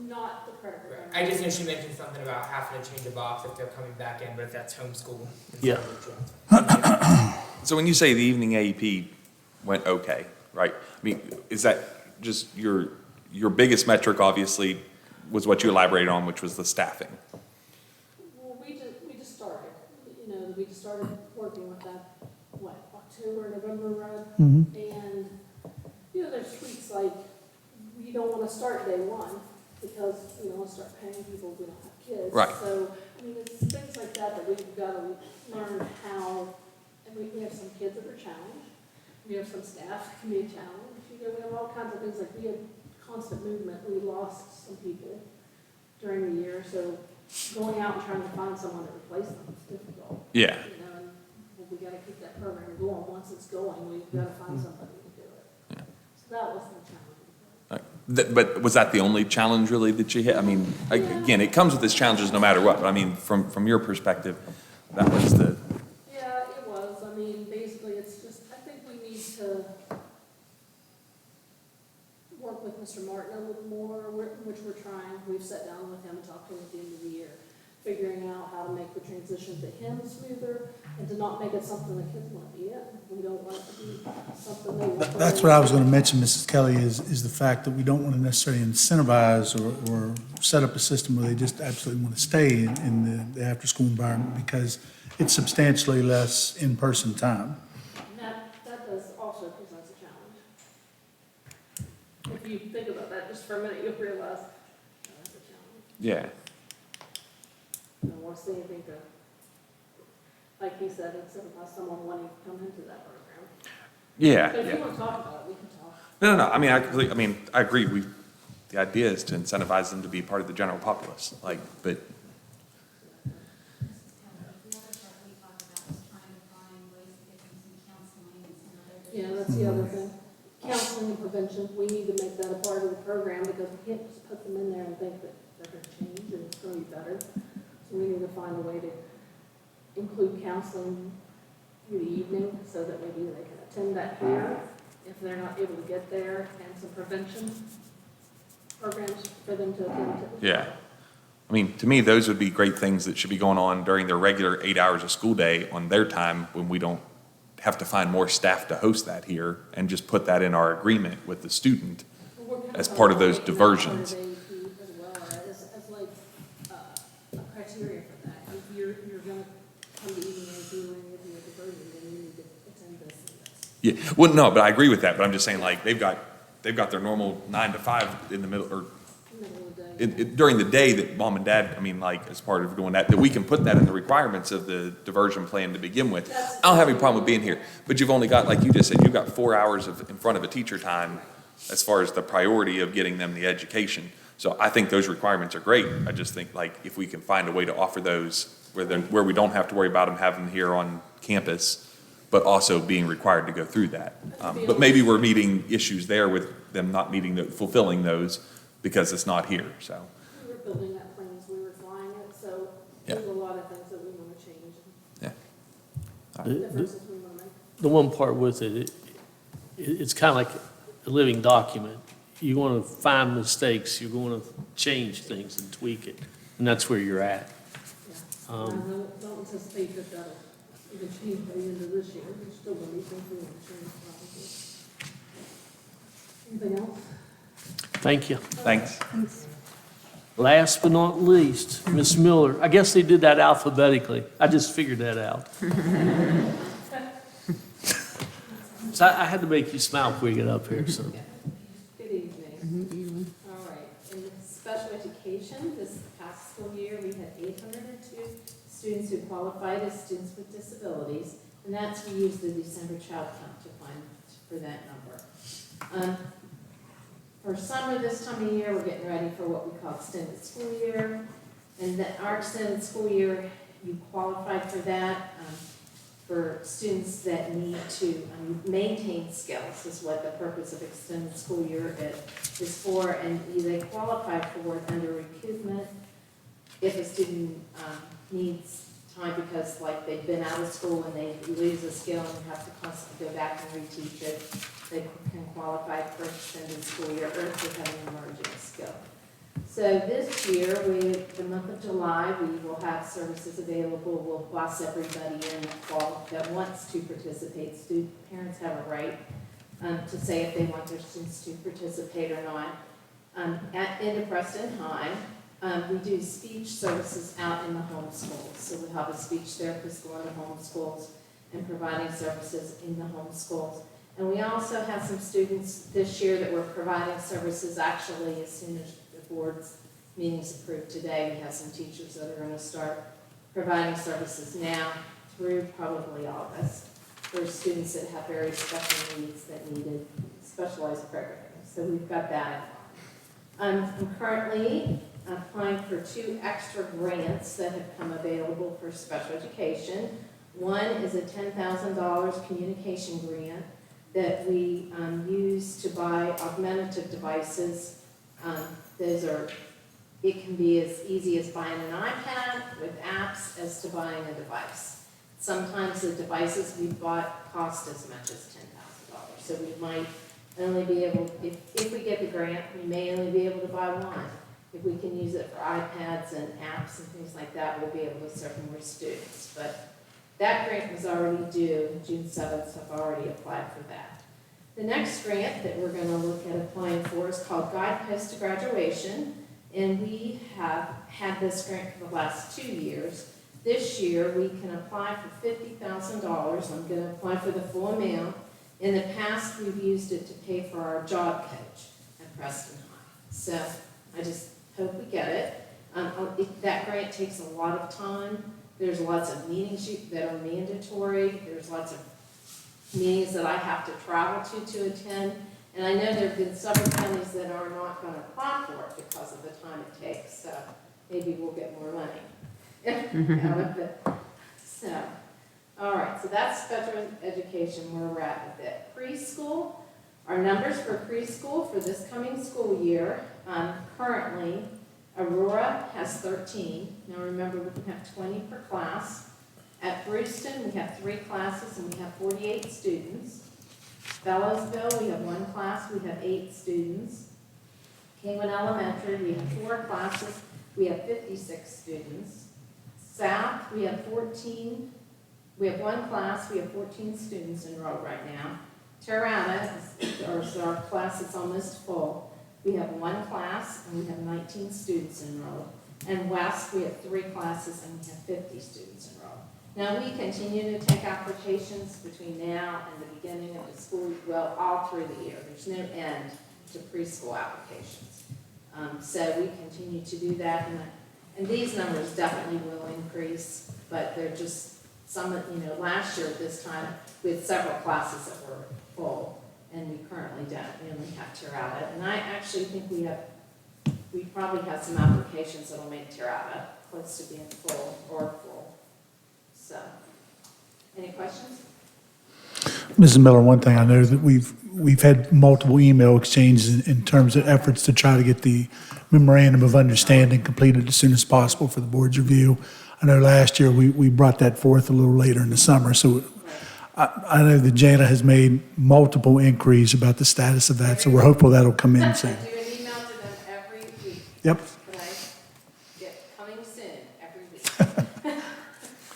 not the credit Right. program. I just know she mentioned something about having to change a box if they're coming back in, but if that's homeschool. it's Yeah. not virtual. So when you say the evening AEP went okay, right? I mean, is that just your biggest metric, obviously, was what you elaborated on, which was the staffing? Well, we just started, you know, we just started working with that, October, November run? And, you know, there's tweaks like, we don't want to start day one, because we don't want to start paying people if we don't have kids. Right. So, I mean, it's things like that that we've got to learn how, and we have some kids that are challenged, we have some staff that can be challenged, you know, we have all kinds of things, like we had constant movement, we lost some people during the year, so going out and trying to find someone to replace them is difficult. Yeah. You know, and we gotta keep that program going, once it's going, we've gotta find somebody to do it. Yeah. So that was the challenge. But was that the only challenge really that you hit? I mean, again, it comes with its challenges no matter what, but I mean, from your perspective, that was the, Yeah, it was, I mean, basically, it's just, I think we need to work with Mr. Martin a little more, which we're trying. We've sat down with him and talked to him at the end of the year, figuring out how to make the transition to him smoother and to not make it something the kids want to be in. We don't want it to be something they want. That's what I was going to mention, Mrs. Kelly, is the fact that we don't want to necessarily incentivize or set up a system where they just absolutely want to stay in the after-school environment, because it's substantially less in-person time. And that does also present a challenge. If you think about that just for a minute, you'll realize that's a challenge. yeah. I don't want to say anything to, like he said, incentivize someone wanting to come into that program. Yeah, But if you yeah. want to talk about it, we can talk. No, I mean, I agree. The idea is to incentivize them to be part of the general populace, like, but, Yeah, that's the other thing. Counseling and prevention, we need to make that a part of the program, because we can't just put them in there and think that they're going to change and it's going to be better. So we need to find a way to include counseling through the evening, so that maybe they can attend that here if they're not able to get there, and some prevention programs for them to attend to. yeah. I mean, to me, those would be great things that should be going on during their regular 8 hours of school day on their time, when we don't have to find more staff to host that here, and just put that in our agreement with the student We're kind as part of those making that part of diversions. AP as well, as like, a criteria for that. If you're gonna come to evening AP or any of your diversion, then you need to attend this and this. Yeah, well, no, but I agree with that, but I'm just saying, like, they've got their normal 9 to 5 in the middle, or, Middle of the day. during the day that mom and dad, I mean, like, as part of doing that we can put that in the requirements of the diversion plan to begin with. I don't have any problem with being here, but you've only got, like you just said, you've got 4 hours in front of a teacher time as far as the priority of getting them the education. So I think those requirements are great. I just think, like, if we can find a way to offer those where we don't have to worry about them having here on campus, but also being required to go through that. But maybe we're meeting issues there with them not meeting, fulfilling those because it's not here, so. We were building that plan as we were flying it, so Yeah. there's a lot of things that we want to change. Yeah. Differences we want to make. The one part with it's kind of like a living document. You want to find mistakes, you're going to change things and tweak it, and that's where you're at. Yeah. I don't anticipate that that'll even change by the end of this year. There's still going to be things we want to change probably. Anything else? Thank you. Thanks. Last but not least, Ms. Miller. I guess they did that alphabetically. I just figured that out. So I had to make you smile before you get up here, so. Good evening. All right, in special education, this past school year, we had 802 students who qualified as students with disabilities, and that's, we used the December child count to find for that number. For summer this time of year, we're getting ready for what we call extended school year, and that our extended school year, you qualified for that. For students that need to maintain skills is what the purpose of extended school year is for, and they qualify for it under recoupment if a student needs time because like they've been out of school and they lose a skill and have to constantly go back and reteach it. They can qualify for extended school year or if they have an emerging skill. So this year, the month of July, we will have services available. We'll bus everybody in that wants to participate. Parents have a right to say if they want their students to participate or not. Into Preston High, we do speech services out in the home schools. So we have a speech therapist going to home schools and providing services in the home schools. And we also have some students this year that we're providing services actually as soon as board's meetings approved today. We have some teachers that are going to start providing services now through probably August for students that have very special needs that needed specialized programming. So we've got that in mind. I'm currently applying for 2 extra grants that have come available for special education. One is a $10,000 communication grant that we use to buy augmentative devices. It can be as easy as buying an iPad with apps as to buying a device. Sometimes the devices we bought cost as much as $10,000. So we might only be able, if we get the grant, we may only be able to buy one. If we can use it for iPads and apps and things like that, we'll be able to serve more students. But that grant was already due, June 7th, so I've already applied for that. The next grant that we're going to look at applying for is called Guidepost to Graduation, and we have had this grant for the last 2 years. This year, we can apply for $50,000. I'm going to apply for the full amount. In the past, we've used it to pay for our job coach at Preston High. So I just hope we get it. That grant takes a lot of time. There's lots of meetings that are mandatory. There's lots of meetings that I have to travel to attend. And I know there have been several counties that are not going to apply for it because of the time it takes. So maybe we'll get more money out of it. So, all right. So that's special education where we're at with it. Preschool. Our numbers for preschool for this coming school year, currently, Aurora has 13. Now remember, we can have 20 per class. At Brewston, we have 3 classes and we have 48 students. Bellows,ville, we have 1 class, we have 8 students. Kingwood Elementary, we have 4 classes, we have 56 students. South, we have 14, we have 1 class, we have 14 students enrolled right now. Terrata, our class is almost full. We have 1 class and we have 19 students enrolled. And West, we have 3 classes and we have 50 students enrolled. Now, we continue to take applications between now and the beginning of the school, well, all through the year. There's no end to preschool applications. So we continue to do that, and these numbers definitely will increase, but they're just some of, last year at this time, we had several classes that were full, and we currently don't, we only have Tirada. And I actually think we probably have some applications that'll make Tirada close to being full or full. So, any questions? Mrs. Miller, one thing I know that we've had multiple email exchanges in terms of efforts to try to get the memorandum of understanding completed as soon as possible for the board's review. I know last year we brought that forth a little later in the summer, so I know that Jana has made multiple inquiries about the status of that, so we're hopeful that'll come in soon. I do an email to them every week. Yep. But I get coming soon every week.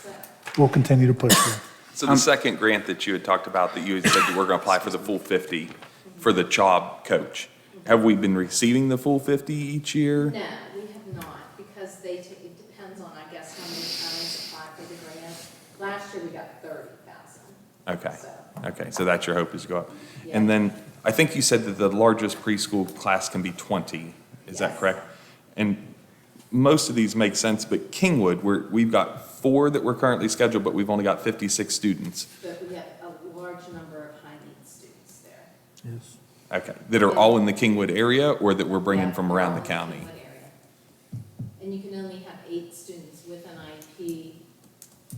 So, We'll continue to push for it. So the second grant that you had talked about, that you had said that we're going to apply for the full 50 for the job coach. Have we been receiving the full 50 each year? no, we have not, because it depends on, I guess, how many times apply for the grant. Last year, we got 30,000. Okay, So, okay, so that's your hope is to go up. Yeah. And then, I think you said that the largest preschool class can be 20, is that Yes. correct? And most of these make sense, but Kingwood, we've got 4 that we're currently scheduled, but we've only got 56 students. but we have a large number of high-need students there. Yes. Okay, that are all in the Kingwood area, or that we're bringing Yeah, from they're around all the in county? Kingwood area. And you can only have 8 students with an IEP,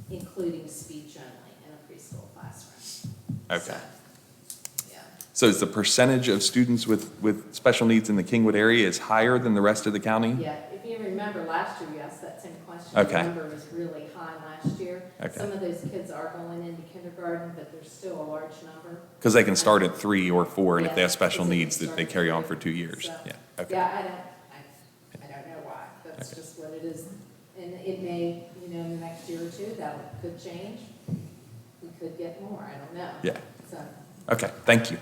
including speech only, in a preschool classroom. Okay. So, yeah. So is the percentage of students with special needs in the Kingwood area is higher than the rest of the county? Yeah, if you remember last year, you asked that same question. Okay. The number was really high last year. Okay. Some of those kids are going into kindergarten, but there's still a large number. Because they can start at 3 or 4, and if they have Yeah, special because they can needs, that start they at carry on 3. for 2 years. So, Yeah, okay. Yeah, I don't know why. That's just what it is. And it may, in the next year or two, that could change. We could get more, I don't know. Yeah. So, Okay, thank you.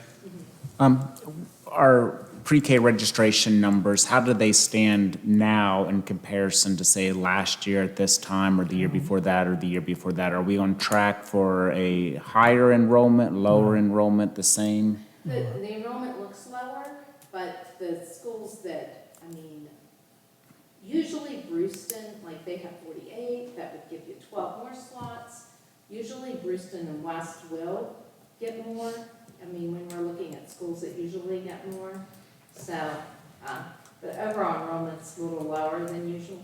Our pre-K registration numbers, how do they stand now in comparison to, say, last year at this time, or the year before that, or the year before that? Are we on track for a higher enrollment, lower enrollment, the same? the enrollment looks lower, but the schools that, usually Brewston, like they have 48, that would give you 12 more slots. Usually Brewston and West will get more. When we're looking at schools that usually get more. So, but overall enrollment's a little lower than usual.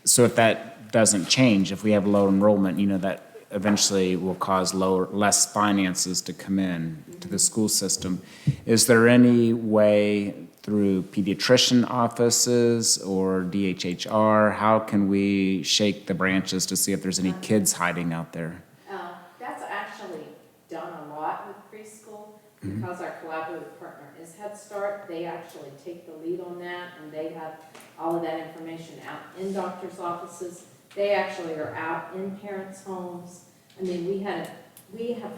So if that doesn't change, if we have low enrollment, that eventually will cause less finances to come in to the school system. Is there any way through pediatrician offices or DHHR, how can we shake the branches to see if there's any kids hiding out there? That's actually done a lot with preschool, because our collaborative partner is Head Start. They actually take the lead on that, and they have all of that information out in doctors' offices. They actually are out in parents' homes. We have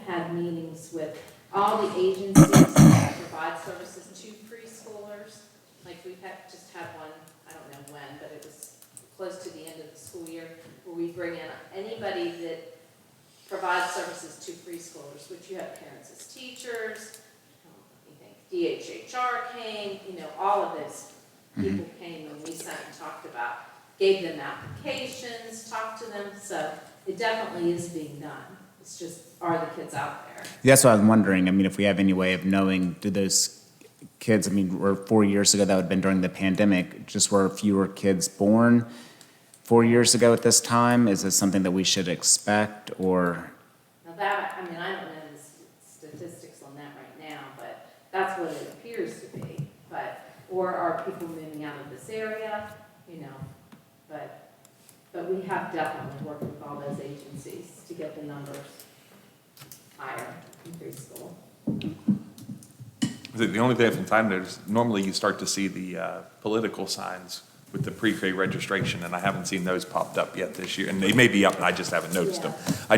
had meetings with all the agencies that provide services to preschoolers. Like we've just had one, I don't know when, but it was close to the end of the school year, where we bring in anybody that provides services to preschoolers, which you have parents as teachers, DHHR came, all of those people came and we sat and talked about, gave them applications, talked to them, so it definitely is being done. It's just, are the kids out there? That's what I'm wondering. If we have any way of knowing, do those kids, were 4 years ago, that would have been during the pandemic, just were fewer kids born 4 years ago at this time? Is this something that we should expect, or? Now that, I don't know the statistics on that right now, but that's what it appears to be. Or are people moving out of this area, but we have definitely worked with all those agencies to get the numbers higher in preschool. The only thing I've noticed, normally you start to see the political signs with the pre-K registration, and I haven't seen those popped up yet this year. And they may be up, and I just haven't noticed them. I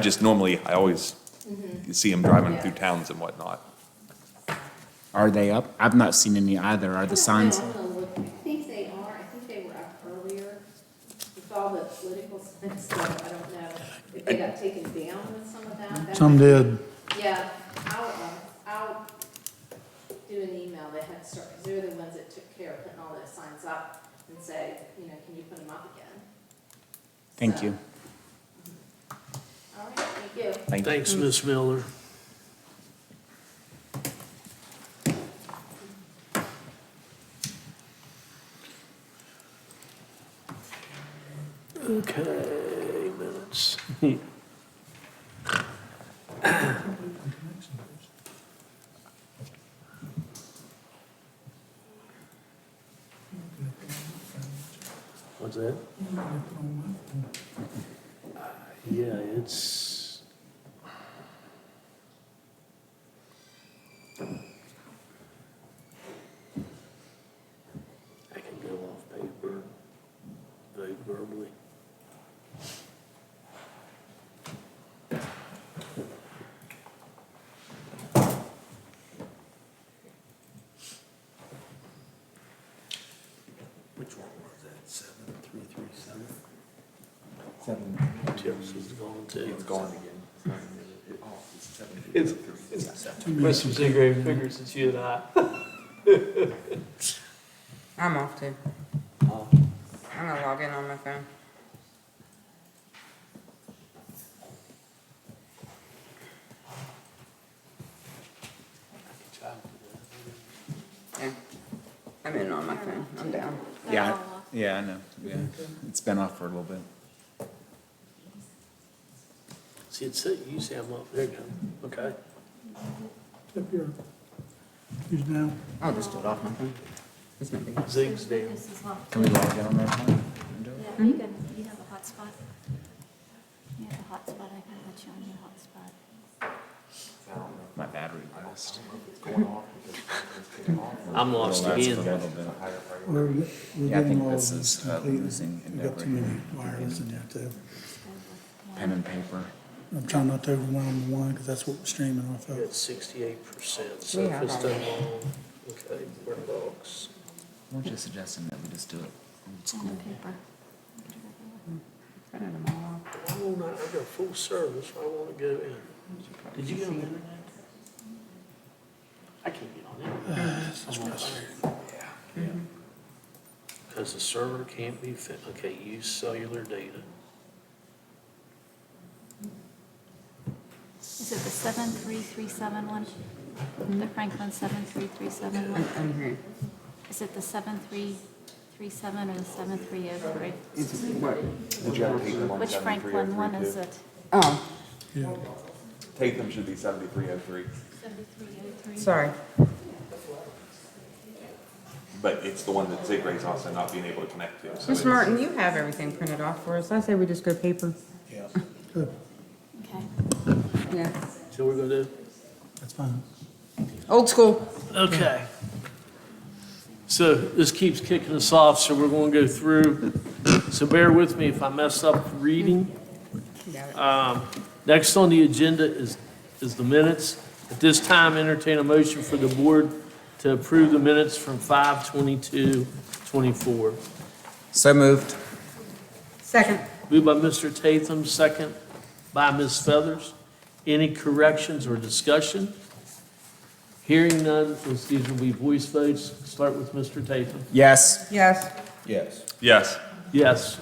always see them driving through towns and whatnot. Are they up? I've not seen any either. Are the signs? I'm gonna look. I think they are. I think they were up earlier with all the political signs, so I don't know if they got taken down with some of that. Some did. Yeah, I'll do an email to Head Start, because they're the ones care of putting all those signs up and say, can you put them up again? Thank So- you. All right, thank you. Thanks, Ms. Miller. Okay, minutes. What's that? Yeah, it's. I can go off paper, vote verbally. Which one was that, 7337? Tips is gone too. It's gone again. It's, Mr. Seagrave figures it's you and I. I'm off too. I'm gonna log in on my phone. Yeah, I'm in on my phone. I'm down. Yeah, yeah, I know, yeah. It's been off for a little bit. See, it's, you see I'm up, there you go, okay. Up here. Who's down? I'll just do it off my phone. It's no big deal. Zig's down. This is off. Can we log in on that phone? and do it? Yeah, you can, you have a hotspot. You have a hotspot, I can put you on your hotspot. My battery lost. I'm lost Well, that's for a again. little bit. We're Yeah, I getting think all this of is this completed. losing We've got too endeavor. many wireless in there too. Pen and paper. I'm trying not to overwhelm the one, because that's what we're streaming off of. It's 68%, so We if have it's all done that. wrong, okay, Bird Dogs. We're just suggesting that we just do it old Pen school. and paper. Printed them all off. I will not, I got full service, I wanna go in. Did you get on the internet? I can't get on internet. I'm on fire. Because the server can't be fit, okay, use cellular data. Is it the 7337 one? The Franklin 7337 one? I'm here. Is it the 7337 or the 7303? It's what? Which Franklin one is it? Oh, Yeah. Tatham should be 7303, 7303. sorry. but it's the one that Zigray's also not being able to connect to. So Mr. Martin, you have everything printed off for us. I say we just go paper. Yeah. Good. Okay. Yeah. See what we're gonna do? That's fine. Old school. Okay. So this keeps kicking us off, so we're gonna go through. So bear with me if I mess up reading. Got it. Next on the agenda is the minutes. At this time, entertain a motion for the board to approve the minutes from 5/22/24. So moved. Second. Moved by Mr. Tatham, second by Ms. Feathers. Any corrections or discussion? Hearing none, these will be voice votes. Start with Mr. Tatham. Yes. Yes. Yes. Yes. Yes.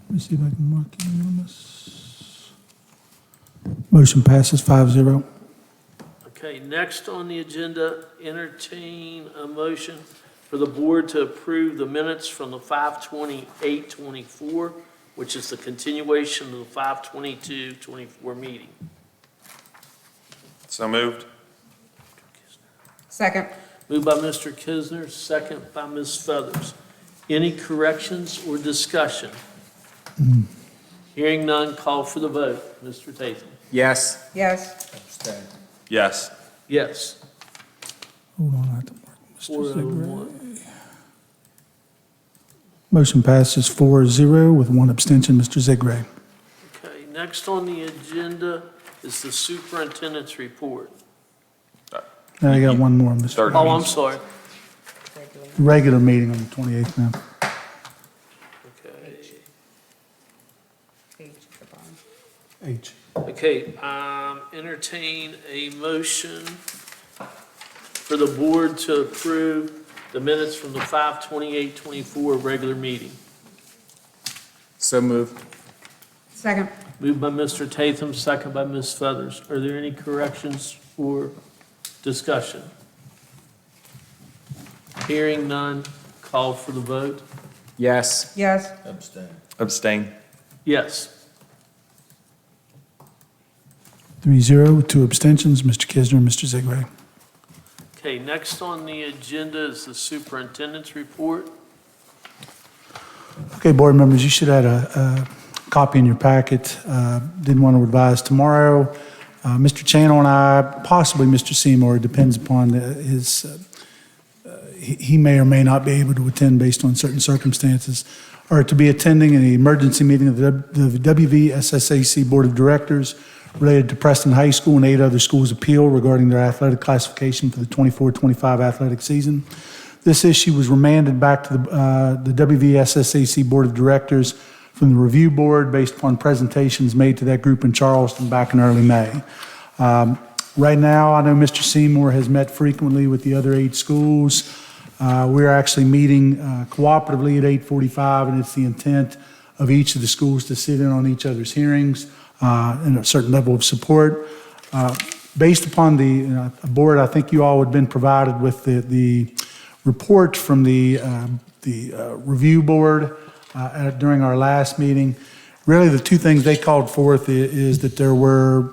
Let me see if I can mark you on this. Motion passes 5-0. Okay, next on the agenda, entertain a motion for the board to approve the minutes from the 5/28/24, which is the continuation of the 5/22/24 meeting. So moved. Second. Moved by Mr. Kisner, second by Ms. Feathers. Any corrections or discussion? Hearing none, call for the vote. Mr. Tatham? Yes. Yes. Abstain. Yes. Yes. Hold on, I have to mark Mr. 401. Zigray. Motion passes 4-0 with one abstention, Mr. Zigray. Okay, next on the agenda is the superintendent's report. Now I got one more, Mr. Third. Oh, I'm sorry. Regular meeting on the 28th now. Okay. Page at the bottom. H. Okay, entertain a motion for the board to approve the minutes from the 5/28/24 regular meeting. So moved. Second. Moved by Mr. Tatham, second by Ms. Feathers. Are there any corrections or discussion? Hearing none, call for the vote. Yes. Yes. Abstain. Abstain. Yes. 3-0 with 2 abstentions, Mr. Kisner and Mr. Zigwag. Okay, next on the agenda is the superintendent's report. Okay, board members, you should have a copy in your packet. Didn't want to advise tomorrow. Mr. Channel and I, possibly Mr. Seymour, depends upon his, he may or may not be able to attend based on certain circumstances, are to be attending an emergency meeting of the WVSSAC Board of Directors related to Preston High School and 8 other schools' appeal regarding their athletic classification for the 24-25 athletic season. This issue was remanded back to the WVSSAC Board of Directors from the review board based upon presentations made to that group in Charleston back in early May. Right now, I know Mr. Seymour has met frequently with the other 8 schools. We're actually meeting cooperatively at 8:45, and it's the intent of each of the schools to sit in on each other's hearings and a certain level of support. Based upon the board, I think you all had been provided with the report from the review board during our last meeting. Really, the 2 things they called forth is that there were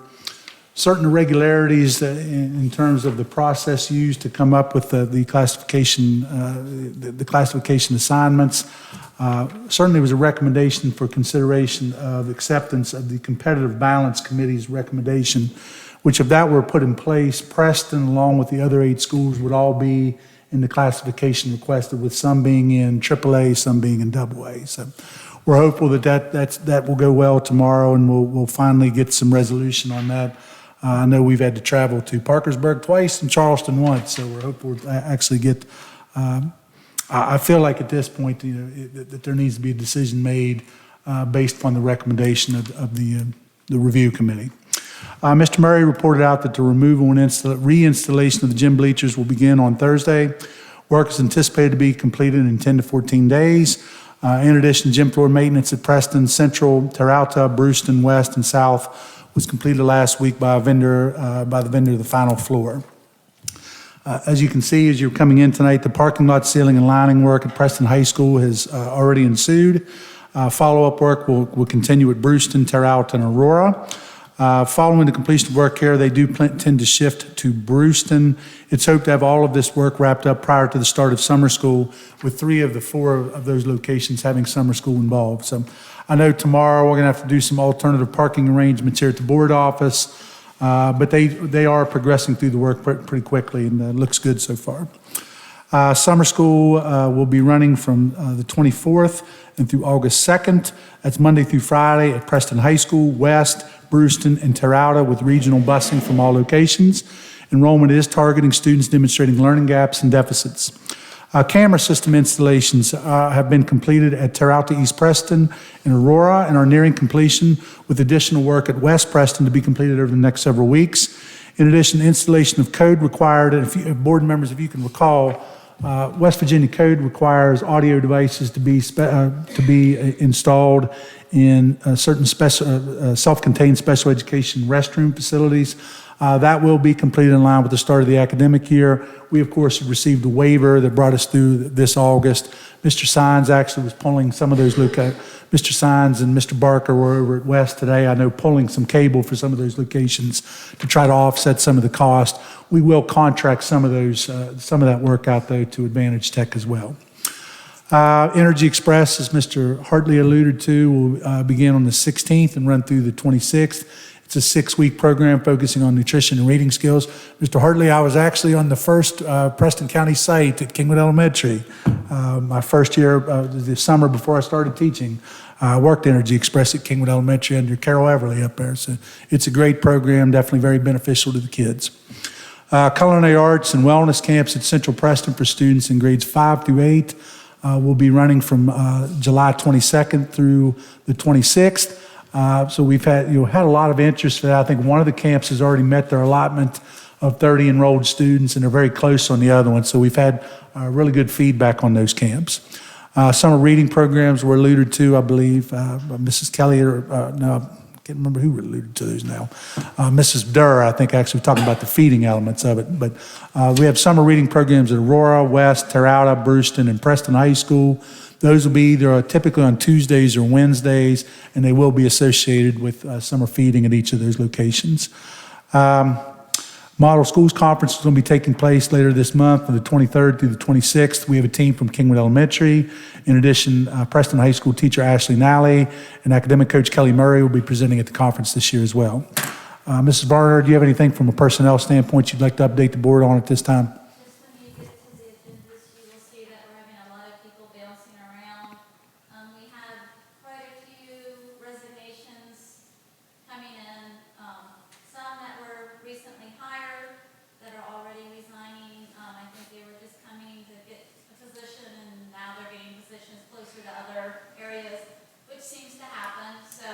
certain irregularities in terms of the process used to come up with the classification, the classification assignments. Certainly was a recommendation for consideration of acceptance of the Competitive Balance Committee's recommendation, which if that were put in place, Preston, along with the other 8 schools, would all be in the classification requested, with some being in AAA, some being in AA. So we're hopeful that will go well tomorrow, and we'll finally get some resolution on that. I know we've had to travel to Parkersburg twice and Charleston once, so we're hopeful to actually get. I feel like at this point, that there needs to be a decision made based upon the recommendation of the review committee. Mr. Murray reported out that the removal and reinstallation of the gym bleachers will begin on Thursday. Work is anticipated to be completed in 10 to 14 days. In addition, gym floor maintenance at Preston Central, Terralta, Brewston West, and South was completed last week by the vendor of the final floor. As you can see, as you're coming in tonight, the parking lot ceiling and lining work at Preston High School has already ensued. Follow-up work will continue at Brewston, Terralta, and Aurora. Following the completion of work here, they do tend to shift to Brewston. It's hoped to have all of this work wrapped up prior to the start of summer school, with 3 of the 4 of those locations having summer school involved. So I know tomorrow we're going to have to do some alternative parking arrangements here at the board office, but they are progressing through the work pretty quickly, and it looks good so far. Summer school will be running from the 24th and through August 2nd. That's Monday through Friday at Preston High School, West, Brewston, and Terralta, with regional busing from all locations. Enrollment is targeting students demonstrating learning gaps and deficits. Camera system installations have been completed at Terralta, East Preston, and Aurora, and are nearing completion, with additional work at West Preston to be completed over the next several weeks. In addition, installation of code required, and if board members, if you can recall, West Virginia code requires audio devices to be installed in certain self-contained special education restroom facilities. That will be completed in line with the start of the academic year. We, of course, received a waiver that brought us through this August. Mr. Sines actually was pulling some of those Mr. Sines and Mr. Barker were over at West today, I know, pulling some cable for some of those locations to try to offset some of the cost. We will contract some of that work out, though, to Advantage Tech as well. Energy Express, as Mr. Hartley alluded to, will begin on the 16th and run through the 26th. It's a 6-week program focusing on nutrition and reading skills. Mr. Hartley, I was actually on the first Preston County site at Kingwood Elementary. My first year, the summer before I started teaching, I worked Energy Express at Kingwood Elementary under Carol Everly up there. So it's a great program, definitely very beneficial to the kids. Culinary arts and wellness camps at Central Preston for students in grades 5 through 8 will be running from July 22nd through the 26th. So we've had a lot of interest for that. I think one of the camps has already met their allotment of 30 enrolled students, and they're very close on the other one. So we've had really good feedback on those camps. Summer reading programs were alluded to, I believe, by Mrs. Kelly, no, I can't remember who alluded to those now. Mrs. Durr, I think, actually talking about the feeding elements of it. But we have summer reading programs at Aurora, West, Terrata, Brewston, and Preston High School. Those will be either typically on Tuesdays or Wednesdays, and they will be associated with summer feeding at each of those locations. Model Schools Conference is going to be taking place later this month, from the 23rd through the 26th. We have a team from Kingwood Elementary. In addition, Preston High School teacher Ashley Nally and academic coach Kelly Murray will be presenting at the conference this year as well. Mrs. Varner, do you have anything from a personnel standpoint you'd like to update the board on at this time? Just when you get to the agendas, you will see that we're having a lot of people bouncing around. We had quite a few resignations coming in, some that were recently hired that are already resigning. I think they were just coming to get a position and now they're getting positions closer to other areas, which seems to happen. So,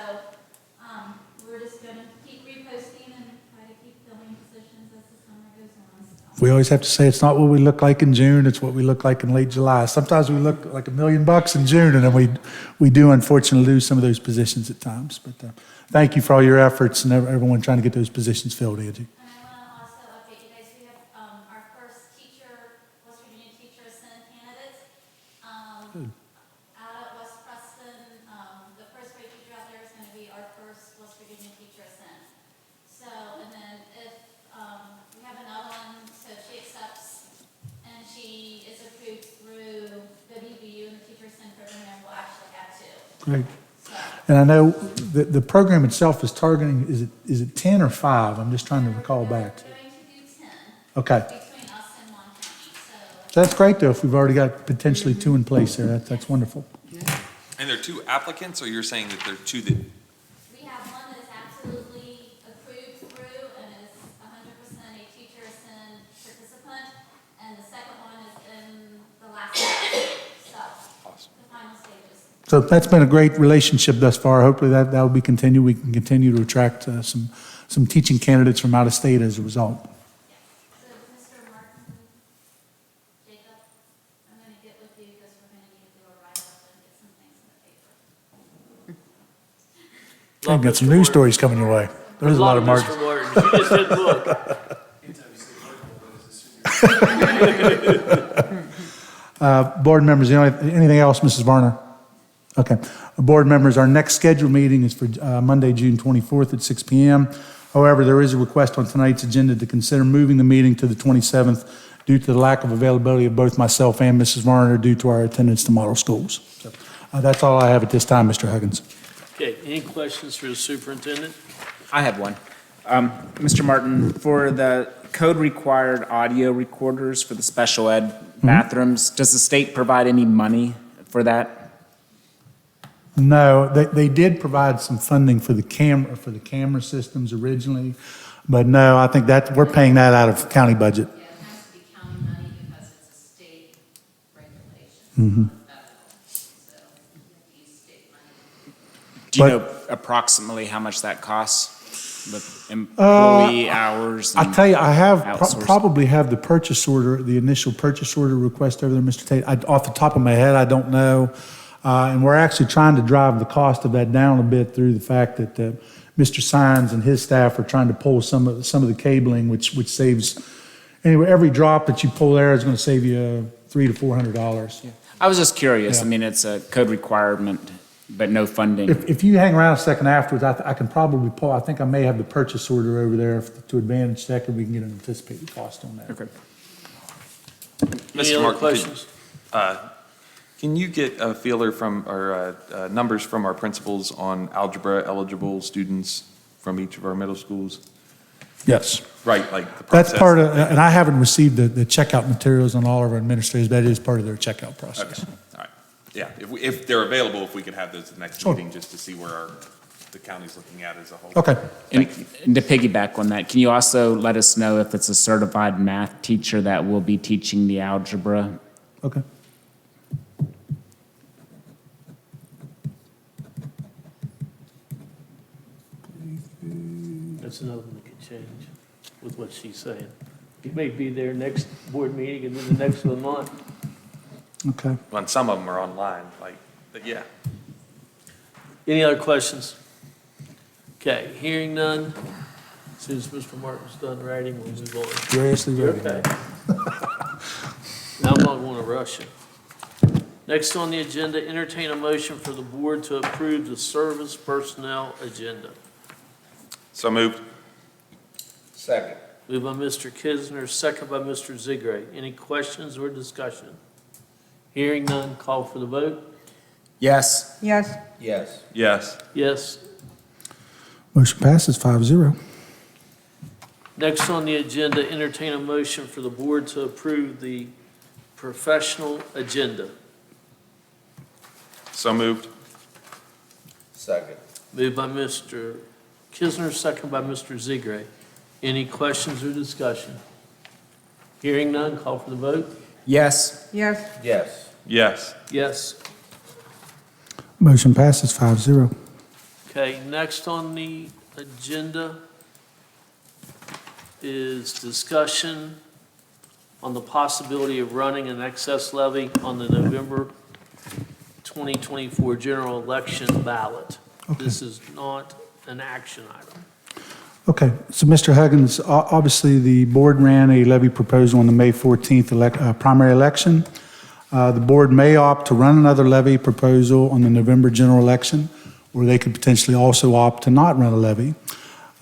we're just gonna keep reposting and try to keep filling positions as the summer goes on. So. We always have to say it's not what we look like in June, it's what we look like in late July. Sometimes we look like $1 million in June, and then we do unfortunately lose some of those positions at times. But thank you for all your efforts and everyone trying to get those positions filled, Angie. And I want to also update you guys, we have our first West Virginia teacher ascent candidates. Out at West Preston, the first grade teacher out there is going to be our first West Virginia teacher ascent. So, and then if we have another one, so she accepts and she is approved through WVU and the teacher ascent program, we'll actually have two. Great. So, And I know the program itself is targeting, is it 10 or 5? I'm just trying to recall back. we're going to do 10 Okay. between us and one county, so. So that's great, though, if we've already got potentially 2 in place there. That's wonderful. And there are 2 applicants, or you're saying that there are 2 that, We have one that is absolutely approved through and is 100% a teacher ascend participant, and the second one is in the last stage, so, the final stages. So that's been a great relationship thus far. Hopefully that will be continued. We can continue to attract some teaching candidates from out of state as a result. So, Mr. Martin, Jacob, I'm gonna get with you because we're gonna need to do a write-up and get some things in the paper. I've got some news stories coming your way. There's a lot of Love margin. Mr. Martin. You just did look. Board members, anything else, Mrs. Varner? Okay. Board members, our next scheduled meeting is for Monday, June 24th at 6 p.m. However, there is a request on tonight's agenda to consider moving the meeting to the 27th due to the lack of availability of both myself and Mrs. Varner due to our attendance to model schools. So, that's all I have at this time, Mr. Huggins. Okay, any questions for the superintendent? I have one. Mr. Martin, for the code-required audio recorders for the special ed bathrooms, does the state provide any money for that? No, they did provide some funding for the camera systems originally, but no, I think that we're paying that out of county budget. Yeah, it has to be county money because it's a state regulation. So you have to use state money. Do you know approximately how much that costs with employee hours? I tell you, I have outsourced? probably have the purchase order, the initial purchase order request over there, Mr. Tate. Off the top of my head, I don't know. And we're actually trying to drive the cost of that down a bit through the fact that Mr. Sines and his staff are trying to pull some of the cabling, which saves. Anyway, every drop that you pull there is going to save you $300 to $400. Yeah. I was just curious. Yeah. I mean, it's a code requirement, but no funding. If you hang around a second afterwards, I can probably pull. I think I may have the purchase order over there to Advantage Tech, and we can get an anticipated cost on that. Okay. Any Mr. other Martin, questions? can you get a feeler from, or numbers from our principals on algebra eligible students from each of our middle schools? Yes. Right, like the process. That's part of, and I haven't received the checkout materials on all of our administrators, but that is part of their checkout process. Okay, all right. Yeah, if they're available, if we could have those at the next Sure. meeting, just to see where the county's looking at as a whole. Okay. And to piggyback on that, can you also let us know if it's a certified math teacher that will be teaching the algebra? Okay. That's another one that could change. with what she's saying. He may be there next board meeting and then the next one not. Okay. Well, and some of them are online, but yeah. Any other questions? Okay, hearing none. As soon as Mr. Martin's done writing, we'll move on. You're actually You're ready. okay. Now, I'm not going to rush you. Next on the agenda, entertain a motion for the board to approve the service personnel agenda. So moved. Second. Moved by Mr. Kisner, second by Mr. Zigray. Any questions or discussion? Hearing none, call for the vote. Yes. Yes. Yes. Yes. Yes. Motion passes 5-0. Next on the agenda, entertain a motion for the board to approve the professional agenda. So moved. Second. Moved by Mr. Kisner, second by Mr. Zigray. Any questions or discussion? Hearing none, call for the vote. Yes. Yes. Yes. Yes. Yes. Motion passes 5-0. Okay, next on the agenda is discussion on the possibility of running an excess levy on the November 2024 general election ballot. Okay. This is not an action item. Okay, so Mr. Huggins, obviously, the board ran a levy proposal on the May 14th primary election. The board may opt to run another levy proposal on the November general election, or they could potentially also opt to not run a levy.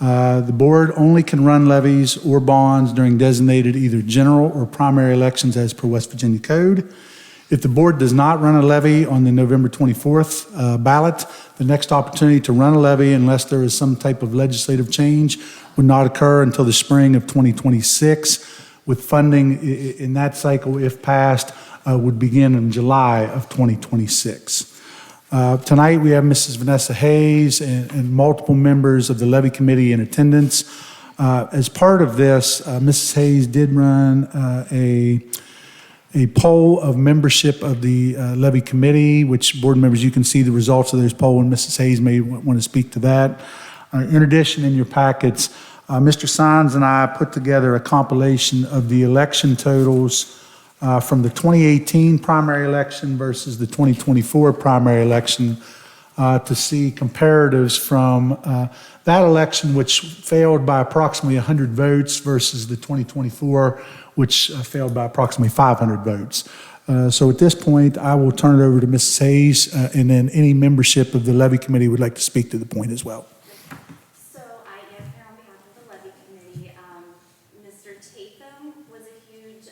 The board only can run levies or bonds during designated either general or primary elections as per West Virginia Code. If the board does not run a levy on the November 24th ballot, the next opportunity to run a levy, unless there is some type of legislative change, would not occur until the spring of 2026, with funding in that cycle, if passed, would begin in July of 2026. Tonight, we have Mrs. Vanessa Hayes and multiple members of the levy committee in attendance. As part of this, Mrs. Hayes did run a poll of membership of the levy committee, which board members, you can see the results of this poll, and Mrs. Hayes may want to speak to that. In addition, in your packets, Mr. Sines and I put together a compilation of the election totals from the 2018 primary election versus the 2024 primary election to see comparatives from that election, which failed by approximately 100 votes, versus the 2024, which failed by approximately 500 votes. So at this point, I will turn it over to Mrs. Hayes, and then any membership of the levy committee would like to speak to the point as well. So I am here on behalf of the levy committee. Mr. Tatham was a huge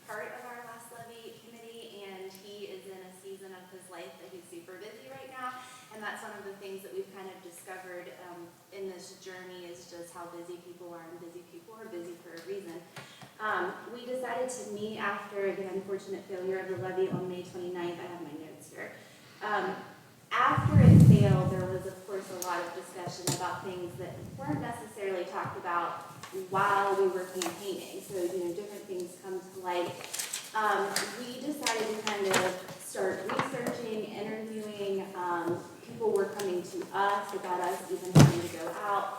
part of our last levy committee, and he is in a season of his life that he's super busy right now. And that's one of the things that we've kind of discovered in this journey, is just how busy people are, and busy people are busy for a reason. We decided to meet after the unfortunate failure of the levy on May 29th. I have my notes here. After it failed, there was, of course, a lot of discussion about things that weren't necessarily talked about while we were campaigning. So, different things come to light. We decided to kind of start researching, interviewing. People were coming to us without us even having to go out.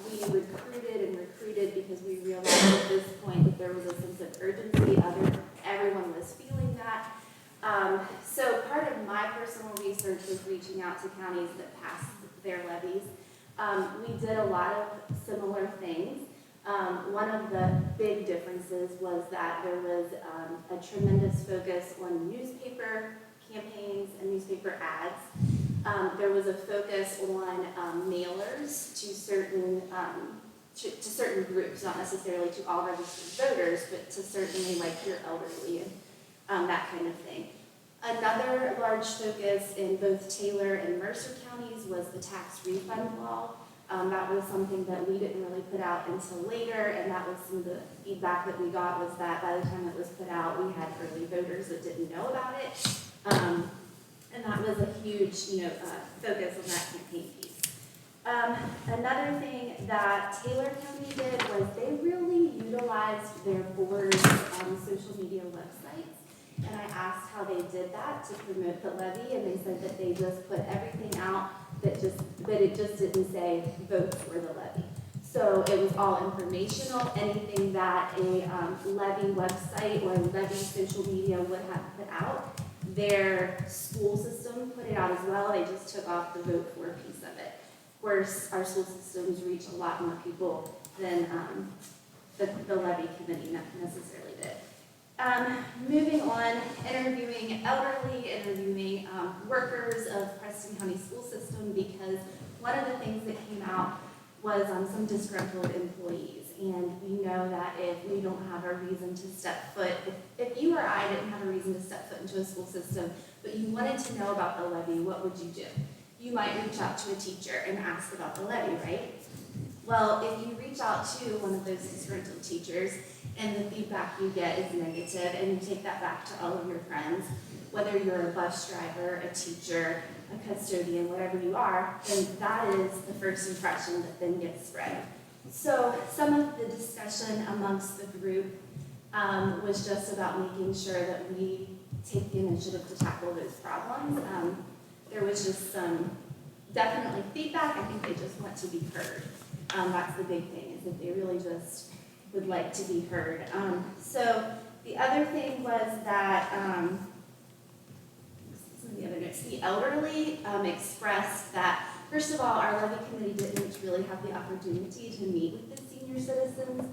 We recruited because we realized at this point that there was a sense of urgency. Everyone was feeling that. So part of my personal research was reaching out to counties that passed their levies. We did a lot of similar things. One of the big differences was that there was a tremendous focus on newspaper campaigns and newspaper ads. There was a focus on mailers to certain groups, not necessarily to all registered voters, but to certainly like your elderly and that kind of thing. Another large focus in both Taylor and Mercer counties was the tax refund law. That was something that we didn't really put out until later, and that was some of the feedback that we got, was that by the time it was put out, we had early voters that didn't know about it. And that was a huge, focus on that campaign piece. Another thing that Taylor County did was they really utilized their board's social media websites. And I asked how they did that to promote the levy, and they said that they just put everything out that it just didn't say vote for the levy. So it was all informational. Anything that a levy website or levy social media would have put out, their school system put it out as well. They just took off the vote for piece of it. Of course, our school systems reach a lot more people than the levy committee necessarily did. Moving on, interviewing elderly, interviewing workers of Preston County school system, because one of the things that came out was some disgruntled employees. And we know that if we don't have a reason to step foot, if you or I didn't have a reason to step foot into a school system, but you wanted to know about the levy, what would you do? You might reach out to a teacher and ask about the levy, right? Well, if you reach out to one of those disgruntled teachers and the feedback you get is negative, and you take that back to all of your friends, whether you're a bus driver, a teacher, a custodian, whatever you are, then that is the first impression that then gets spread. So some of the discussion amongst the group was just about making sure that we take the initiative to tackle those problems. There was just some definitely feedback. I think they just want to be heard. That's the big thing, is that they really just would like to be heard. So the other thing was that some of the other notes, the elderly expressed that, first of all, our levy committee didn't really have the opportunity to meet with the senior citizens.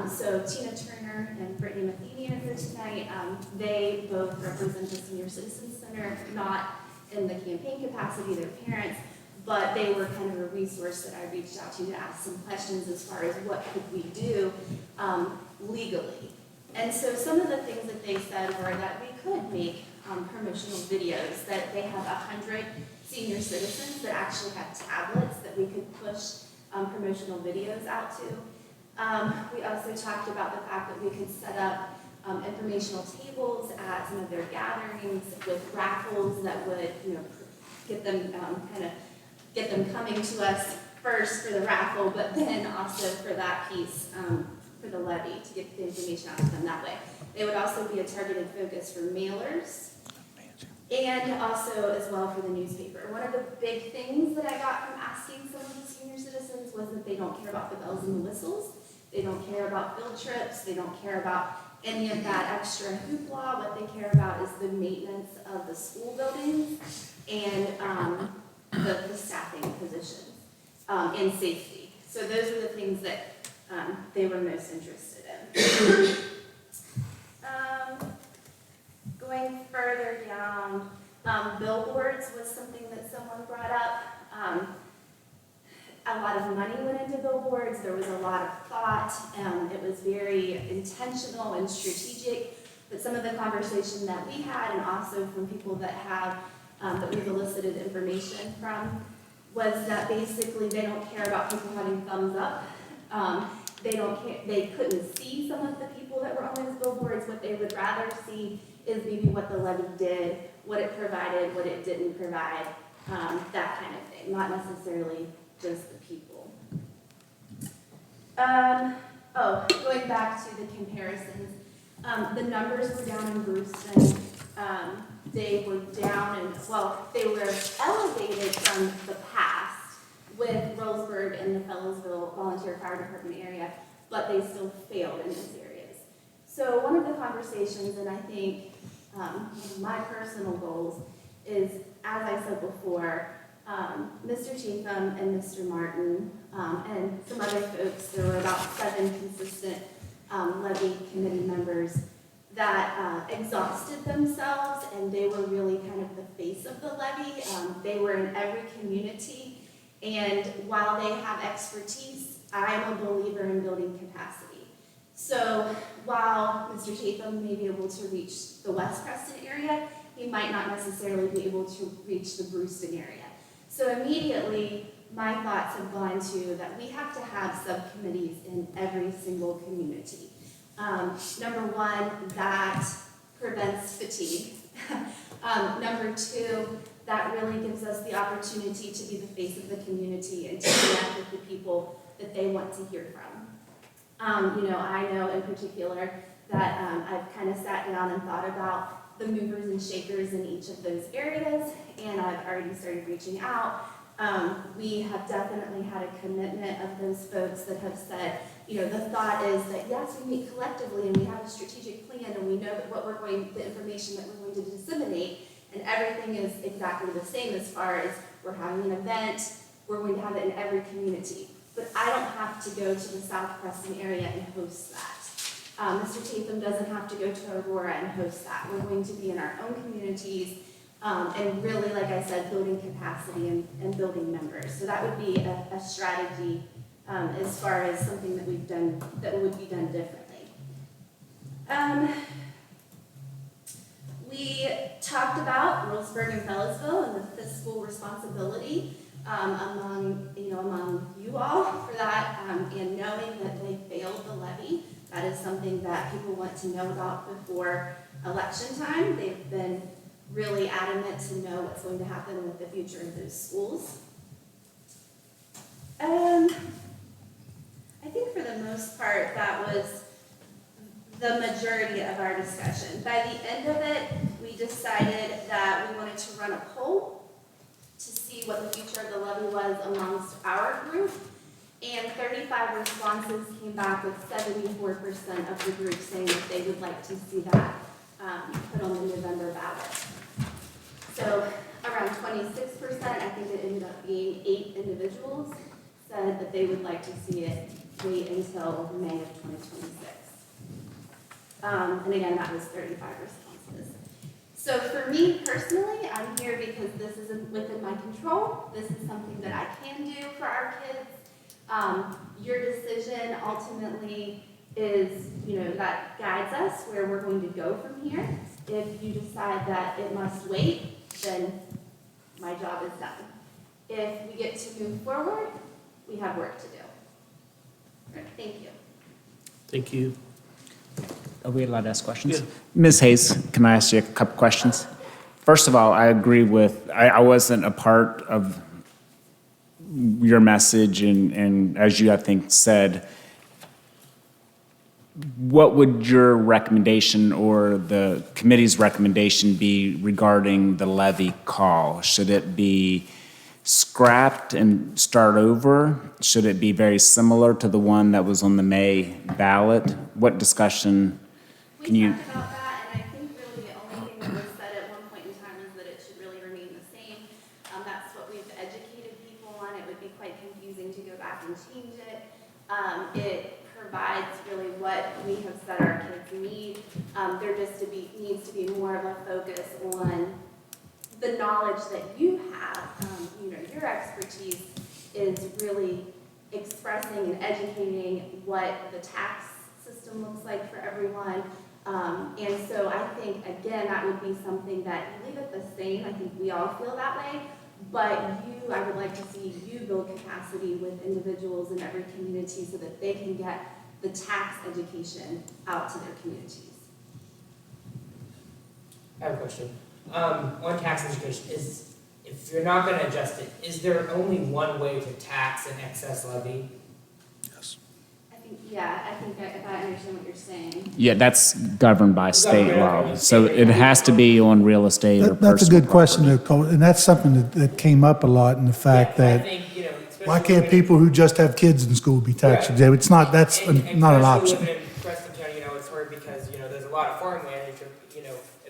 So Tina Turner and Brittany Matheny are here tonight. They both represent the Senior Citizens Center, not in the campaign capacity, their parents, but they were kind of a resource that I reached out to ask some questions as far as what could we do legally. And so some of the things that they said were that we could make promotional videos, that they have 100 senior citizens that actually have tablets that we could push promotional videos out to. We also talked about the fact that we could set up informational tables at some of their gatherings with raffles that would, get them get them coming to us first for the raffle, but then also for that piece, for the levy, to get the information out to them that way. They would also be a targeted focus for mailers, and also as well for the newspaper. One of the big things that I got from asking some of the senior citizens was that they don't care about the bells and the whistles, they don't care about field trips, they don't care about any of that extra hoopla. What they care about is the maintenance of the school buildings and the staffing positions and safety. So those are the things that they were most interested in. Going further down, billboards was something that someone brought up. A lot of money went into billboards. There was a lot of thought. It was very intentional and strategic. But some of the conversation that we had, and also from people that have that we've elicited information from, was that basically they don't care about people having thumbs up. They don't care. They couldn't see some of the people that were on those billboards. What they would rather see is maybe what the levy did, what it provided, what it didn't provide, that kind of thing. Not necessarily just the people. Going back to the comparisons, the numbers were down in Brewston. They were down and, well, they were elevated from the past with Rollsburg and the Fellows Volunteer Fire Department area, but they still failed in those areas. So one of the conversations, and I think one of my personal goals is, as I said before, Mr. Chatham and Mr. Martin and some other folks, there were about 7 consistent levy committee members that exhausted themselves, and they were really kind of the face of the levy. They were in every community, and while they have expertise, I am a believer in building capacity. So while Mr. Chatham may be able to reach the West Preston area, he might not necessarily be able to reach the Brewston area. So immediately, my thoughts have gone to that we have to have subcommittees in every single community. Number one, that prevents fatigue. Number two, that really gives us the opportunity to be the face of the community and to connect with the people that they want to hear from. I know in particular that I've kind of sat down and thought about the movers and shakers in each of those areas, and I've already started reaching out We have definitely had a commitment of those folks that have said, you know, the thought is that yes, we meet collectively and we have a strategic plan and we know that what we're going, the information that we're going to disseminate, and everything is exactly the same as far as we're having an event, we're going to have it in every community. But I don't have to go to the South Preston area and host that. Mr. Tatham doesn't have to go to Aurora and host that. We're going to be in our own communities, and really, like I said, building capacity and building members. So that would be a strategy as far as something that we've done, that would be done differently. We talked about Rollsburg and Bellisville and the fiscal responsibility among you all for that, and knowing that they failed the levy. That is something that people want to know about before election time. They've been really adamant to know what's going to happen with the future of those schools. I think for the most part, that was the majority of our discussion. By the end of it, we decided that we wanted to run a poll to see what the future of the levy was amongst our group, and 35 responses came back with 74% of the group saying that they would like to see that put on the November ballot. So around 26%, I think it ended up being 8 individuals, said that they would like to see it wait until May of 2026. And again, that was 35 responses. So for me personally, I'm here because this isn't within my control. This is something that I can do for our kids. Your decision ultimately is, that guides us where we're going to go from here. If you decide that it must wait, then my job is done. If we get to move forward, we have work to do. All right, thank you. Thank you. Are we allowed to ask questions? Yeah. Ms. Hayes, can I ask you a couple questions? First of all, I agree with, I wasn't a part of your message, and as you, I think, said, what would your recommendation or the committee's recommendation be regarding the levy call? Should it be scrapped and start over? Should it be very similar to the one that was on the May ballot? What discussion can you? We talked about that, and I think really the only thing that was said at one point in time is that it should really remain the same. That's what we've educated people on. It would be quite confusing to go back and change it. It provides really what we have said our kids need. There just needs to be more of a focus on the knowledge that you have. Your expertise is really expressing and educating what the tax system looks like for everyone. And so I think, again, that would be something that you leave it the same. I think we all feel that way. But I would like to see you build capacity with individuals in every community so that they can get the tax education out to their communities. I have a question. On tax education, if you're not going to adjust it, is there only one way to tax an excess levy? I think if I understand what you're saying. Yeah, that's governed by state law. So it has to be on real estate or personal That's a good question, property. Nicole, and that's something that came up a lot in the fact I that, think, especially why can't living- people who just have kids in school be tax exempt? It's not, that's and not an especially option. living in Preston County, it's hard because, there's a lot of farmland,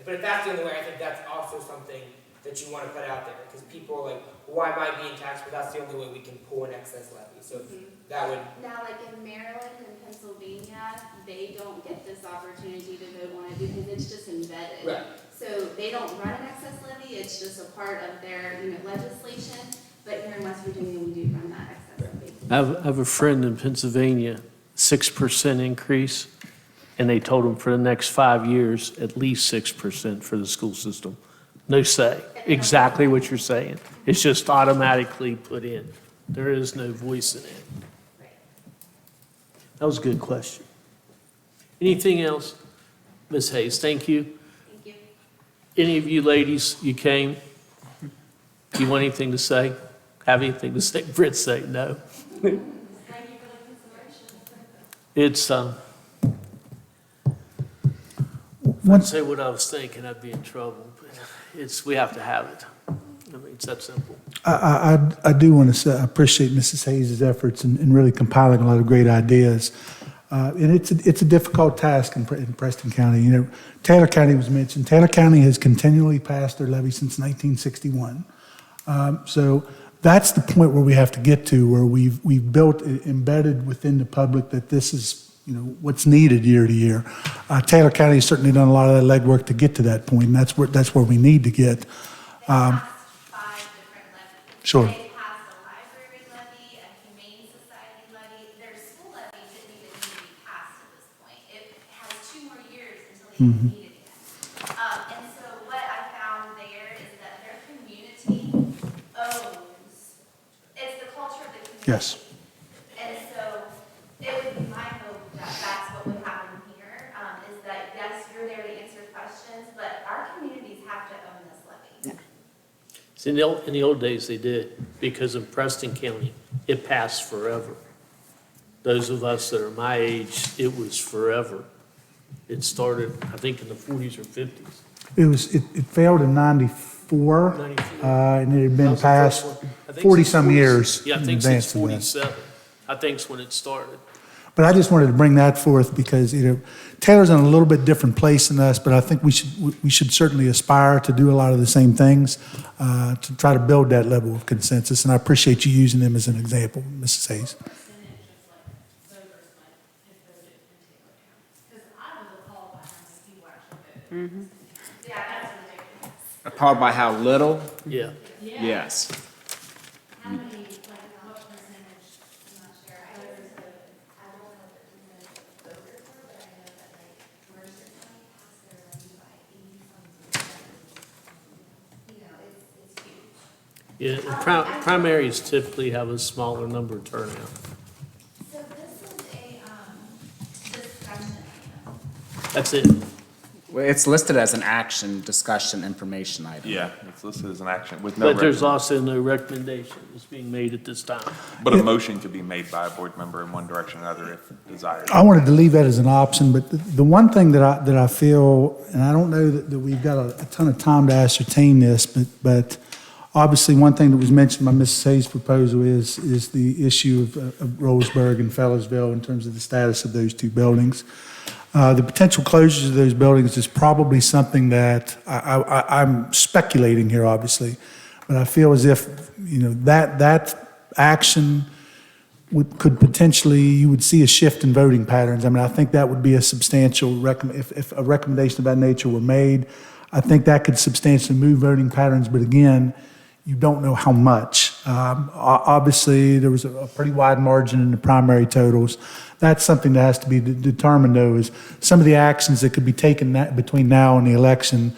but if that's the only way, I think that's also something that you want to put out there, because people are like, why am I being taxed, but that's the only way we can pull an excess levy, so that would. Now, like in Maryland and Pennsylvania, they don't get this opportunity to vote on it because it's just embedded. Right. So they don't run an excess levy, it's just a part of their, legislation, but here in West Virginia, we do run that excess levy. I have a friend in Pennsylvania, 6% increase, and they told him for the next 5 years, at least 6% for the school system. No say, exactly what you're saying. It's just automatically put in. There is no voice in it. That was a good question. Anything else? Ms. Hayes, thank you. Thank you. Any of you ladies, you came, do you want anything to say? Have anything to say? Britt say no. Thank you for the consideration. It's, if I'd say what I was thinking, I'd be in trouble. But we have to have it. I mean, it's that simple. I do want to say, I appreciate Mrs. Hayes' efforts in really compiling a lot of great ideas. And it's a difficult task in Preston County. You know, Taylor County was mentioned. Taylor County has continually passed their levy since 1961. So that's the point where we have to get to, where we've built, embedded within the public that this is, you know, what's needed year to year. Taylor County has certainly done a lot of that legwork to get to that point, and that's where we need to get. They passed 5 different levies. Sure. They passed a library levy, a humane society levy. Their school levy didn't even need to be passed at this point. It has 2 more years until they even need it again. And so what I found there is that their community owns, it's the culture of the community. Yes. And so it would be my hope that that's what would happen here, is that yes, you're there to answer questions, but our communities have to own this levy. See, in the old days, they did, because in Preston County, it passed forever. Those of us that are my age, it was forever. It started, I think, in the 40s or 50s. It failed in 94, 94. and it had That been was the passed first one. I think 40-some since years Yeah, I in think advance since of that. 47. I think it's when it started. But I just wanted to bring that forth because, you know, Taylor's in a little bit different place than us, but I think we should certainly aspire to do a lot of the same things to try to build that level of consensus. And I appreciate you using them as an example, Mrs. Hayes. Yeah, that's ridiculous. Appalled by how little? Yeah. Yes. How many, like, what percentage, I'm not sure. I don't know what the percentage of voters were, but I know that, like, Mercer County passed their levy by 80-something%. You know, it's huge. Yeah, the primaries typically have a smaller number turnout. So this is a, discussion item. That's it. Well, it's listed as an action, discussion, information item. Yeah, it's listed as an action with no But there's recommend- also no recommendation that's being made at this time. But a motion could be made by a board member in one direction or another if desired. I wanted to leave that as an option, but the one thing that I feel, and I don't know that we've got a ton of time to ascertain this, but obviously one thing that was mentioned by Mrs. Hayes' proposal is the issue of Roseburg and Fellows,ville in terms of the status of those 2 buildings. The potential closures of those buildings is probably something that I'm speculating here, obviously, but I feel as if, you know, that action could potentially, you would see a shift in voting patterns. I mean, I think that would be a substantial, if a recommendation of that nature were made, I think that could substantially move voting patterns, but again, you don't know how much. Obviously, there was a pretty wide margin in the primary totals. That's something that has to be determined, though, is some of the actions that could be taken between now and the election.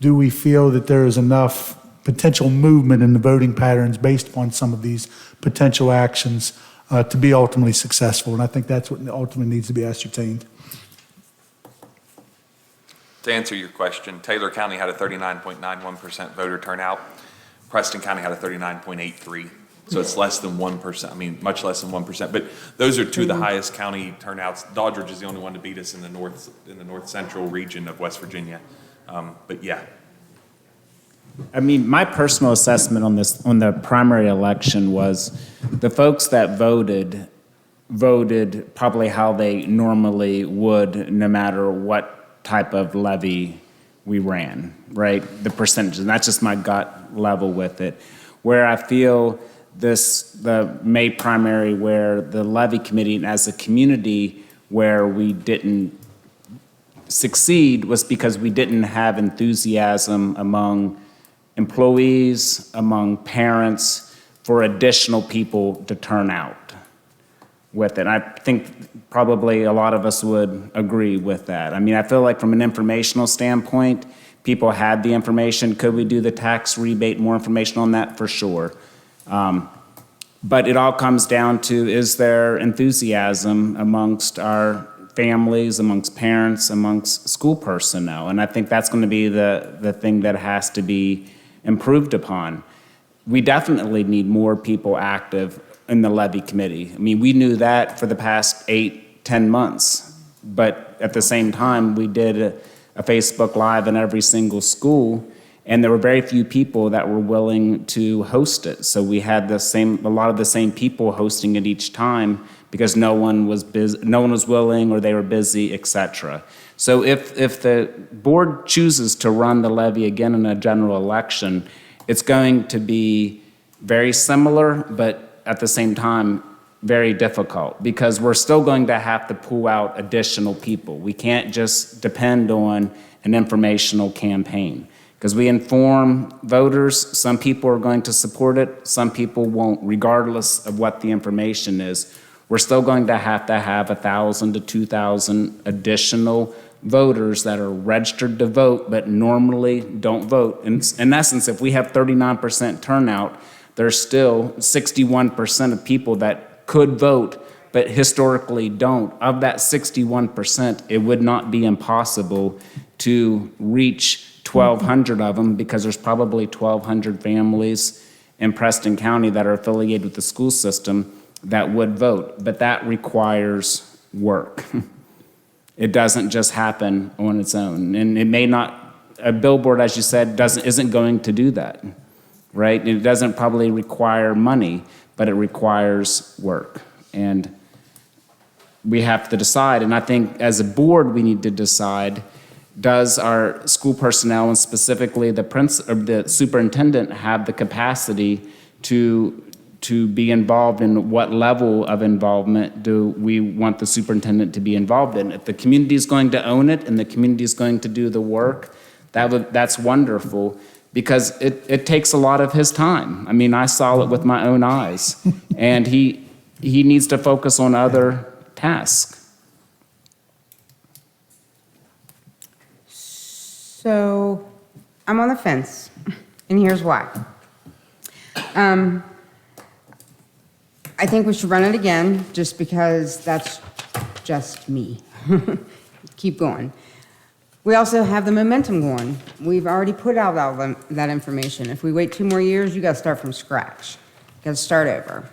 Do we feel that there is enough potential movement in the voting patterns based upon some of these potential actions to be ultimately successful? And I think that's what ultimately needs to be ascertained. To answer your question, Taylor County had a 39.91% voter turnout. Preston County had a 39.83%. So it's less than 1%, I mean, much less than 1%. But those are 2 of the highest county turnouts. Doddridge is the only one to beat us in the north central region of West Virginia. But yeah. I mean, my personal assessment on the primary election was the folks that voted probably how they normally would, no matter what type of levy we ran, right? The percentages, and that's just my gut level with it. Where I feel the May primary, where the levy committee and as a community where we didn't succeed was because we didn't have enthusiasm among employees, among parents, for additional people to turn out with it. I think probably a lot of us would agree with that. I mean, I feel like from an informational standpoint, people had the information. Could we do the tax rebate, more information on that? For sure. But it all comes down to, is there enthusiasm amongst our families, amongst parents, amongst school personnel? And I think that's going to be the thing that has to be improved upon. We definitely need more people active in the levy committee. I mean, we knew that for the past 8-10 months, but at the same time, we did a Facebook Live in every single school, And there were very few people that were willing to host it. So we had a lot of the same people hosting it each time because no one was willing, or they were busy, etc. So if the board chooses to run the levy again in a general election, it's going to be very similar, but at the same time, very difficult, because we're still going to have to pull out additional people. We can't just depend on an informational campaign, because we inform voters. Some people are going to support it, some people won't, regardless of what the information is. We're still going to have 1,000 to 2,000 additional voters that are registered to vote but normally don't vote. In essence, if we have 39% turnout, there's still 61% of people that could vote but historically don't. Of that 61%, it would not be impossible to reach 1,200 of them, because there's probably 1,200 families in Preston County that are affiliated with the school system that would vote. But that requires work. It doesn't just happen on its own. And it may not, a billboard, as you said, isn't going to do that, right? It doesn't probably require money, but it requires work. And we have to decide, and I think as a board we need to decide, does our school personnel, and specifically the superintendent, have the capacity to be involved in what level of involvement do we want the superintendent to be involved in? If the community is going to own it and the community is going to do the work, that's wonderful, because it takes a lot of his time. I mean, I saw it with my own eyes, and he needs to focus on other tasks. So I'm on the fence, and here's why. I think we should run it again, just because that's just me. Keep going. We also have the momentum going. We've already put out all that information. If we wait 2 more years, you got to start from scratch. You got to start over.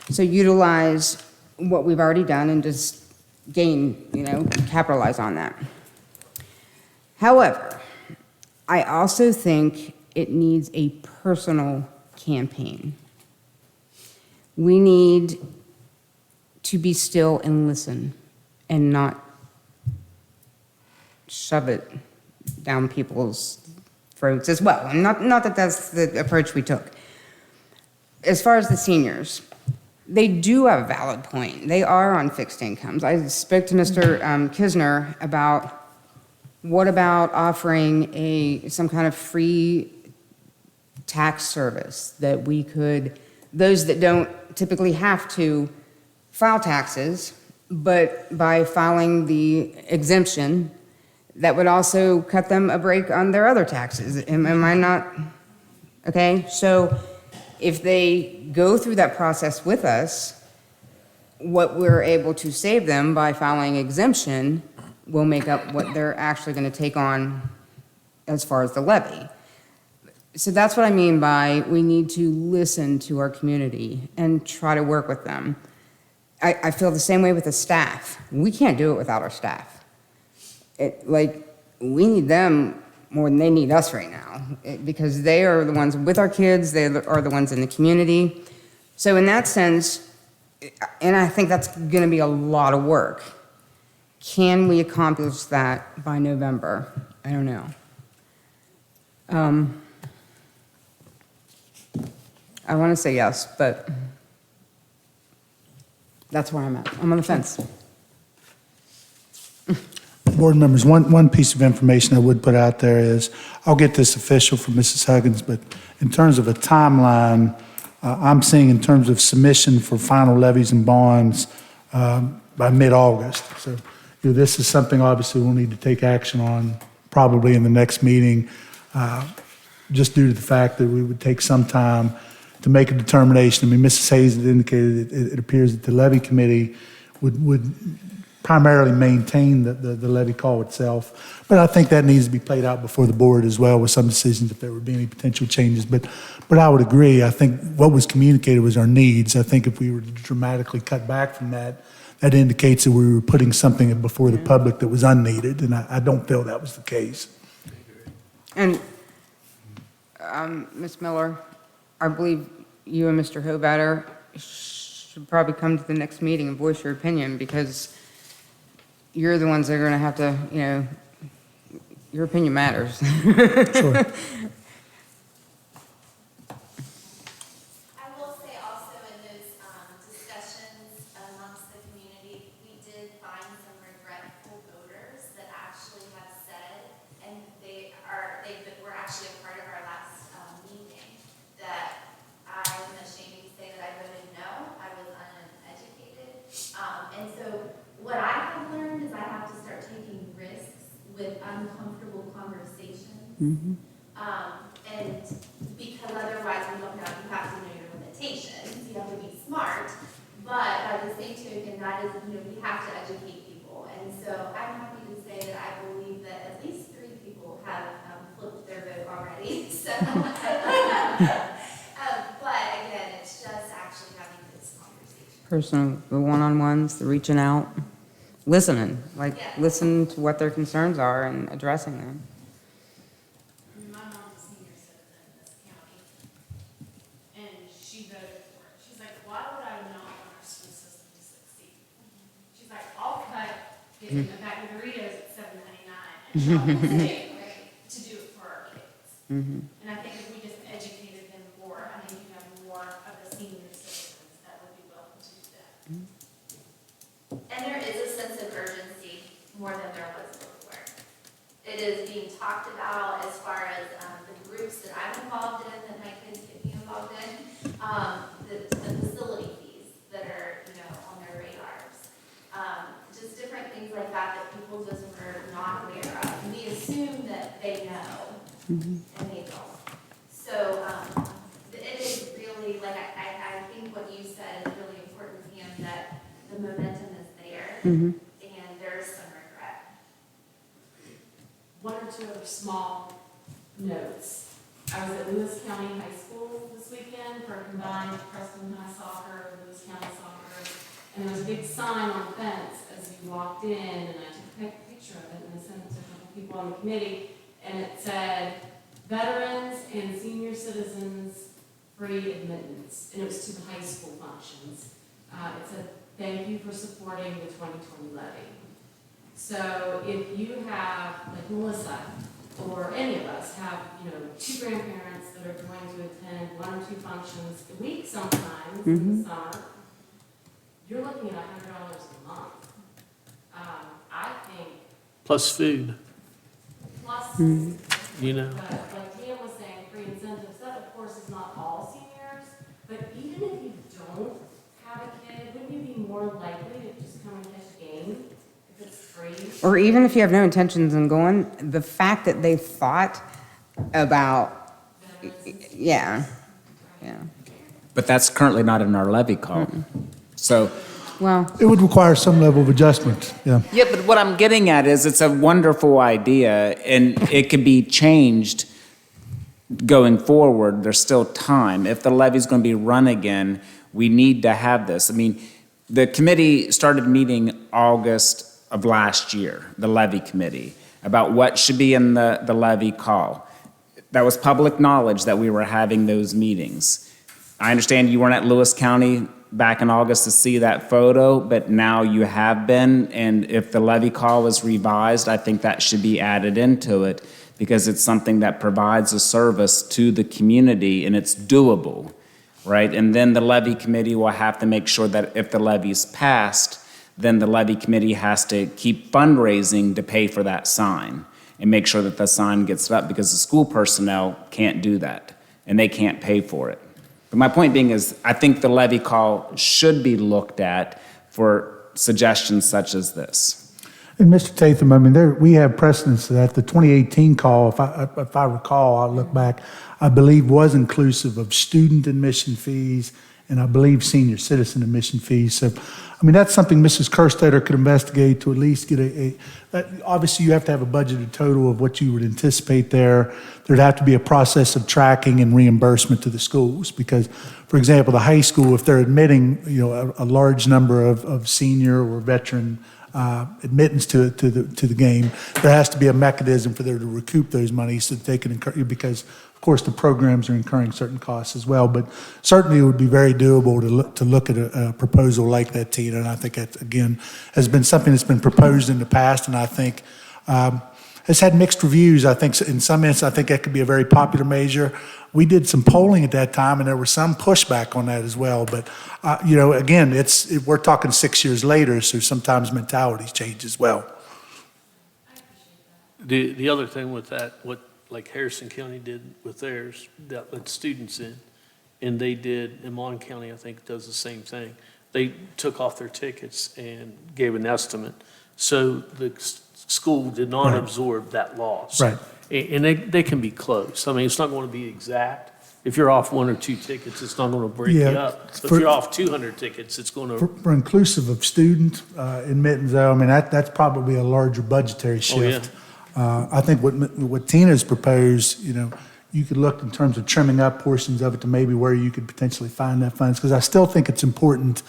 So utilize what we've already done and just capitalize on that. However, I also think it needs a personal campaign. We need to be still and listen, and not shove it down people's throats as well. And not that that's the approach we took. As far as the seniors, they do have a valid point. They are on fixed incomes. I spoke to Mr. Kisner about, what about offering some kind of free tax service that we could, those that don't typically have to file taxes, but by filing the exemption, that would also cut them a break on their other taxes. Am I not? Okay, so if they go through that process with us, what we're able to save them by filing exemption will make up what they're actually going to take on as far as the levy. So that's what I mean by we need to listen to our community and try to work with them. I feel the same way with the staff. We can't do it without our staff. We need them more than they need us right now, because they are the ones with our kids, they are the ones in the community. So in that sense, and I think that's going to be a lot of work. Can we accomplish that by November? I don't know. I want to say yes, but that's where I'm at. I'm on the fence. Board members, one piece of information I would put out there is, I'll get this official from Mrs. Huggins, but in terms of a timeline, I'm seeing in terms of submission for final levies and bonds by mid-August. So this is something obviously we'll need to take action on probably in the next meeting, just due to the fact that we would take some time to make a determination. I mean, Mrs. Hayes had indicated it appears that the levy committee would primarily maintain the levy call itself. But I think that needs to be played out before the board as well, with some decisions if there would be any potential changes. But I would agree. I think what was communicated was our needs. I think if we were to dramatically cut back from that, that indicates that we were putting something before the public that was unneeded, and I don't feel that was the case. And Ms. Miller, I believe you and Mr. Hovatter should probably come to the next meeting and voice your opinion, because you're the ones that are going to have to, your opinion matters. Sure. I will say also in those discussions amongst the community, we did find some regretful voters that actually have said, and were actually a part of our last meeting, that I'm ashamed to say that I voted no, I was uneducated. And so what I have learned is I have to start taking risks with uncomfortable conversations. And because otherwise we don't know, you have to know your limitations, you have to be smart, but by the same token, that is, we have to educate people. And so I'm happy to say that I believe that at least 3 people have flipped their vote already, so. But again, it's just actually having this conversation. Personal, the one-on-ones, the reaching out, listening, listen to what their concerns are and addressing them. My mom's a senior citizen in this county, and she voted for it. She's like, why would I not want our school system to succeed? She's like, I'll cut getting a bag of Doritos at $7.99 and shop at the state to do it for our kids. And I think if we just educated them more, I think you'd have more of the senior citizens that would be willing to do that. And there is a sense of urgency more than there was before. It is being talked about as far as the groups that I'm involved in, that my kids get me involved in, the facility fees that are, on their radars. Just different things like that people just were not aware of. And we assume that they know, and they don't. So it is really, I think what you said is really important, Pam, that the momentum is there, and there's some regret. One or two other small notes. I was at Lewis County High School this weekend for a combined Preston High Soccer, Lewis County Soccer, and there was a big sign on the fence as you walked in, and I took a picture of it and I sent it to a couple people on the committee, and it said, veterans and senior citizens free admittance, and it was to the high school functions. It said, thank you for supporting the 2020 levy. So if you have, like Melissa, or any of us have, 2 grandparents that are going to attend 1 or 2 functions a week sometimes in the summer, you're looking at $100 a month. I think. Plus food, Plus, you know. but like Tia was saying, free incentives, that of course is not all seniors, but even if you don't have a kid, wouldn't you be more likely to just come and catch a game if it's free? Or even if you have no intentions on going, the fact that they thought about, yeah. But that's currently not in our levy call. So, Well, It would require some level of adjustment, yeah. yeah, but what I'm getting at is it's a wonderful idea and it could be changed going forward. There's still time. If the levy's going to be run again, we need to have this. I mean, the committee started meeting August of last year, the levy committee, about what should be in the levy call. That was public knowledge that we were having those meetings. I understand you weren't at Lewis County back in August to see that photo, but now you have been, and if the levy call was revised, I think that should be added into it because it's something that provides a service to the community and it's doable, right? And then the levy committee will have to make sure that if the levy's passed, then the levy committee has to keep fundraising to pay for that sign and make sure that the sign gets up because the school personnel can't do that and they can't pay for it. But my point being is I think the levy call should be looked at for suggestions such as this. And Mr. Tatham, I mean, we have precedence that the 2018 call, if I recall, I'll look back, I believe was inclusive of student admission fees and I believe senior citizen admission fees. So, I mean, that's something Mrs. Kerstetter could investigate to at least get obviously you have to have a budgeted total of what you would anticipate there. There'd have to be a process of tracking and reimbursement to the schools because, for example, the high school, if they're admitting, a large number of senior or veteran admittance to the game, there has to be a mechanism for them to recoup those monies so that they can incur, because of course the programs are incurring certain costs as well. But certainly it would be very doable to look at a proposal like that, Tina. And I think that, again, has been something that's been proposed in the past, and I think has had mixed reviews. I think in some instances, I think that could be a very popular measure. We did some polling at that time, and there was some pushback on that as well. But, again, we're talking 6 years later, so sometimes mentalities change as well. The other thing with that, like Harrison County did with theirs, that let students in, and they did, in Mon County, I think, does the same thing. They took off their tickets and gave an estimate. So the school did not absorb that loss. Right. And they can be close. I mean, it's not going to be exact. If you're off 1 or 2 tickets, it's not going to break you up. But if you're off 200 tickets, it's going to. For inclusive of student admittance, though, I mean, that's probably a larger budgetary shift. I think what Tina's proposed, you could look in terms of trimming up portions of it to maybe where you could potentially find that funds, because I still think it's important.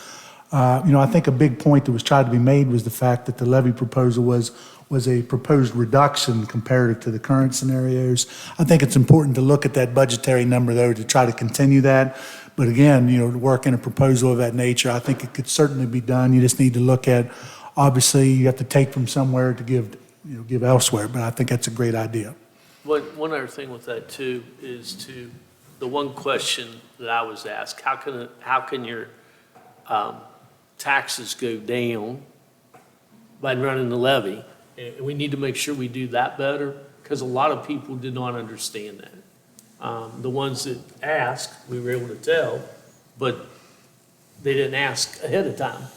I think a big point that was tried to be made was the fact that the levy proposal was a proposed reduction comparative to the current scenarios. I think it's important to look at that budgetary number, though, to try to continue that. But again, to work in a proposal of that nature, I think it could certainly be done. You just need to look at, obviously, you have to take from somewhere to give elsewhere, but I think that's a great idea. One other thing with that too is the one question that I was asked, how can your taxes go down by running the levy? And we need to make sure we do that better, because a lot of people did not understand that. The ones that asked, we were able to tell, but they didn't ask ahead of time.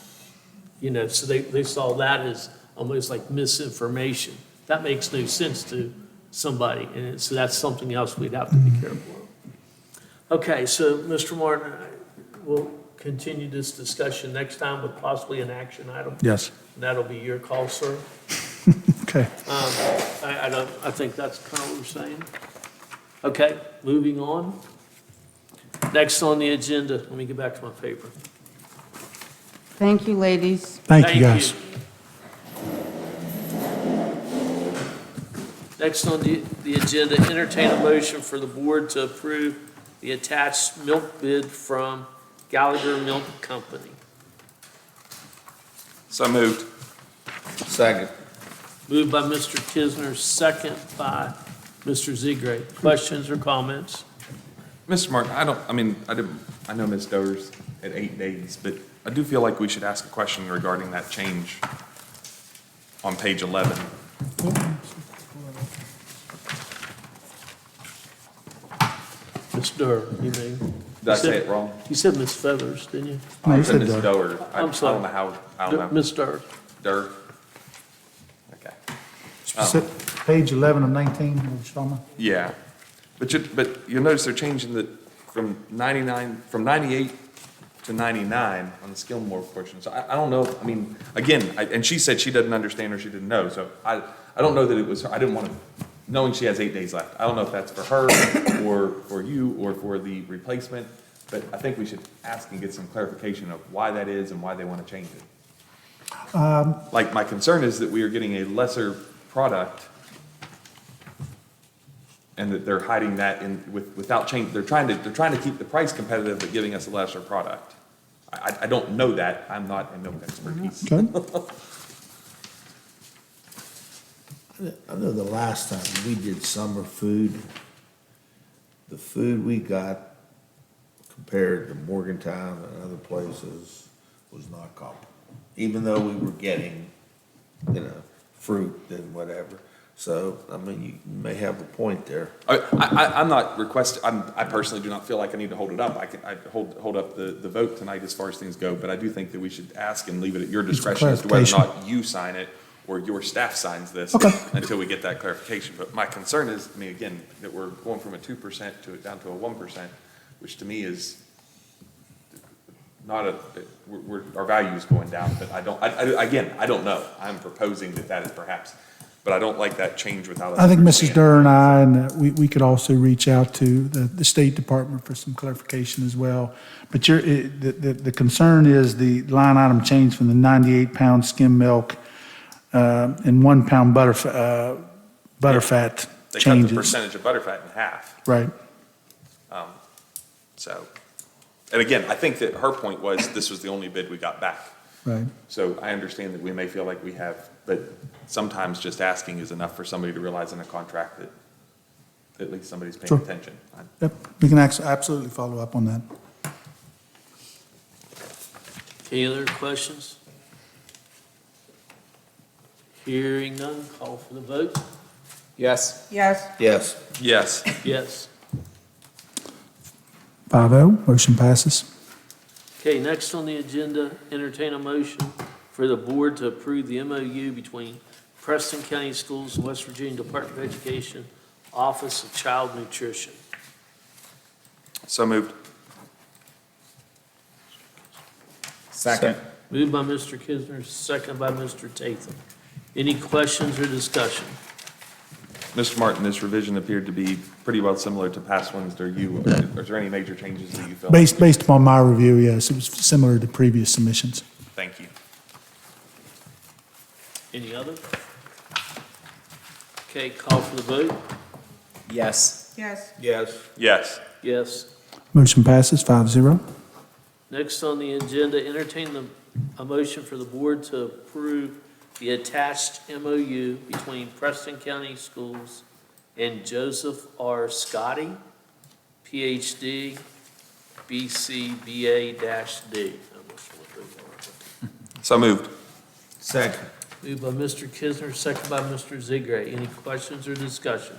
So they saw that as almost like misinformation. That makes no sense to somebody, and so that's something else we'd have to be careful of. Okay, so Mr. Martin, we'll continue this discussion next time with possibly an action item. Yes. That'll be your call, sir. Okay. I think that's kind of what we're saying. Okay, moving on. Next on the agenda, let me get back to my paper. Thank you, ladies. Thank you, guys. Next on the agenda, entertain a motion for the board to approve the attached milk bid from Gallagher Milk Company. So moved. Second. Moved by Mr. Kisner, second by Mr. Zegray. Questions or comments? Mr. Martin, I know Ms. Doer's at 8 days, but I do feel like we should ask a question regarding that change on page 11. Ms. Durr, you mean? Did I say it wrong? You said Ms. Feathers, didn't you? No, you I said said Ms. Doer. I'm sorry. I don't know. Ms. Durr. Durr. Okay. Page 11 of 19, Mr. Stallman. Yeah, but you'll notice they're changing from 98 to 99 on the Skillmore portion. So I don't know, again, and she said she doesn't understand or she didn't know, so I don't know that it was her. I didn't want to, knowing she has 8 days left. I don't know if that's for her or for you or for the replacement, but I think we should ask and get some clarification of why that is and why they want to change it. Like, my concern is that we are getting a lesser product and that they're hiding that without change. They're trying to keep the price competitive, but giving us a lesser product. I don't know that. I'm not in milk expertise. Okay. I know the last time we did summer food, the food we got compared to Morgantown and other places was not comparable. Even though we were getting, fruit and whatever. So, you may have a point there. I'm not requesting, I personally do not feel like I need to hold it up. I hold up the vote tonight as far as things go, but I do think that we should ask and leave it at your discretion as to whether or not you sign it or your staff signs this until we get that clarification. But my concern is, again, that we're going from a 2% down to a 1%, which to me is not our value is going down, but I don't know. I'm proposing that is perhaps, but I don't like that change without us. I think Mrs. Durr and I, and we could also reach out to the State Department for some clarification as well. But the concern is the line item changed from the 98-pound skim milk and 1 pound butterfat They cut the changes. percentage of butterfat in half. Right. So, and again, I think that her point was this was the only bid we got back. Right. So I understand that we may feel like we have, but sometimes just asking is enough for somebody to realize in a contract that at least somebody's paying Sure. attention. Yep, we can absolutely follow up on that. Any other questions? Hearing none, call for the vote. Yes. Yes. Yes. Yes. Yes. 5-0, motion passes. Okay, next on the agenda, entertain a motion for the board to approve the MOU between Preston County Schools and West Virginia Department of Education, Office of Child Nutrition. So moved. Second. Moved by Mr. Kisner, second by Mr. Tatham. Any questions or discussion? Mr. Martin, this revision appeared to be pretty well similar to past ones. Is there any major changes that you felt? Based upon my review, yes, it was similar to previous submissions. Thank you. Any other? Okay, call for the vote. Yes. Yes. Yes. Yes. Yes. Motion passes 5-0. Next on the agenda, entertain a motion for the board to approve the attached MOU between Preston County Schools and Joseph R. Scotty, PhD, BCBA-D. So moved. Second. Moved by Mr. Kisner, second by Mr. Zigray. Any questions or discussion?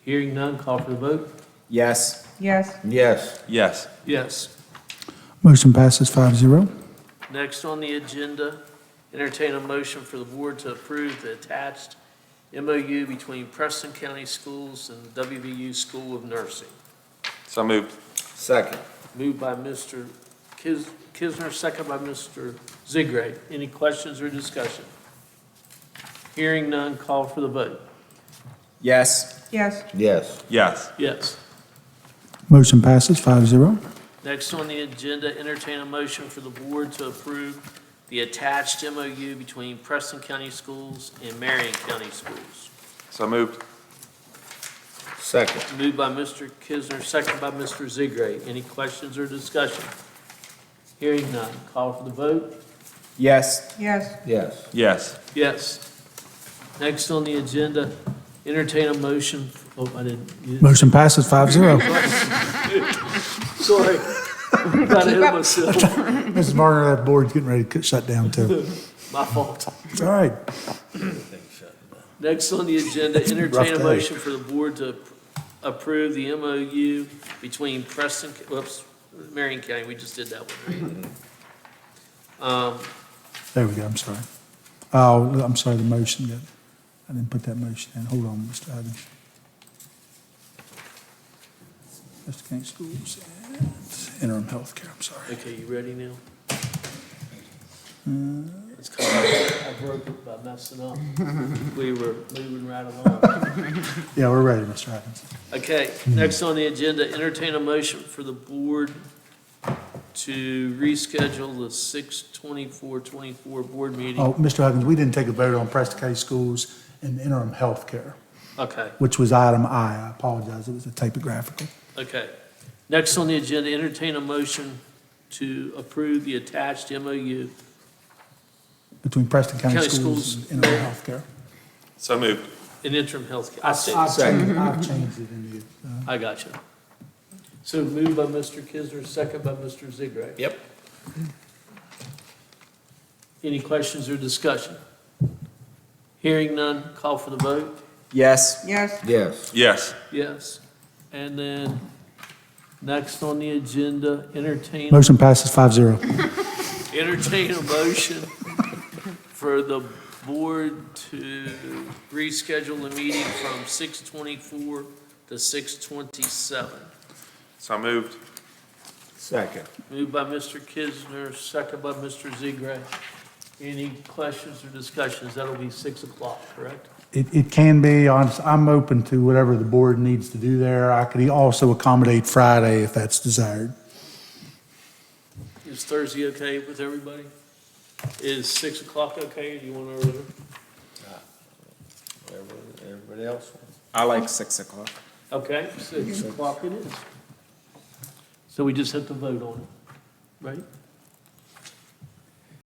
Hearing none, call for the vote. Yes. Yes. Yes. Yes. Yes. Motion passes 5-0. Next on the agenda, entertain a motion for the board to approve the attached MOU between Preston County Schools and the WVU School of Nursing. So moved. Second. Moved by Mr. Kisner, second by Mr. Zigray. Any questions or discussion? Hearing none, call for the vote. Yes. Yes. Yes. Yes. Yes. Motion passes 5-0. Next on the agenda, entertain a motion for the board to approve the attached MOU between Preston County Schools and Marion County Schools. So moved. Second. Moved by Mr. Kisner, second by Mr. Zigray. Any questions or discussion? Hearing none, call for the vote. Yes. Yes. Yes. Yes. Yes. Next on the agenda, entertain a motion, I didn't. Motion passes 5-0. Sorry. Got ahead of myself. Mrs. Martin, that board's getting ready to shut down too. My fault. It's all right. Next on the agenda, entertain a Rough day. motion for the board to approve the MOU between Marion County, we just did that one, right? There we go, I'm sorry. Oh, I'm sorry, the motion, I didn't put that motion in. Hold on, Mr. Evans. Preston County Schools and interim health care, I'm sorry. Okay, you ready now? It's kind of, I broke it by messing up. We were moving right along. Yeah, we're ready, Mr. Evans. Okay, next on the agenda, entertain a motion for the board to reschedule the 6/24/24 board meeting. Oh, Mr. Evans, we didn't take a vote on Preston County Schools and interim health care, Okay, which was item I. I apologize, it was a typographical. okay. Next on the agenda, entertain a motion to approve the attached MOU. Between Preston County County Schools Schools. and interim health care. So moved. In interim health care. I said, I've changed it in the, I got you. So moved by Mr. Kisner, second by Mr. Zigray. Yep. Any questions or discussion? Hearing none, call for the vote. Yes. Yes. Yes. Yes. Yes. And then, next on the agenda, entertain motion passes 5-0. a motion for the board to reschedule the meeting from 6/24 to 6/27. So moved. Second. Moved by Mr. Kisner, second by Mr. Zigray. Any questions or discussions? That'll be 6 o'clock, correct? It can be, I'm open to whatever the board needs to do there. I could also accommodate Friday if that's desired. Is Thursday okay with everybody? Is 6 o'clock okay? Do you want to earlier? Everybody else? I like 6 o'clock. Okay, 6 o'clock it is. So we just have to vote on it, right?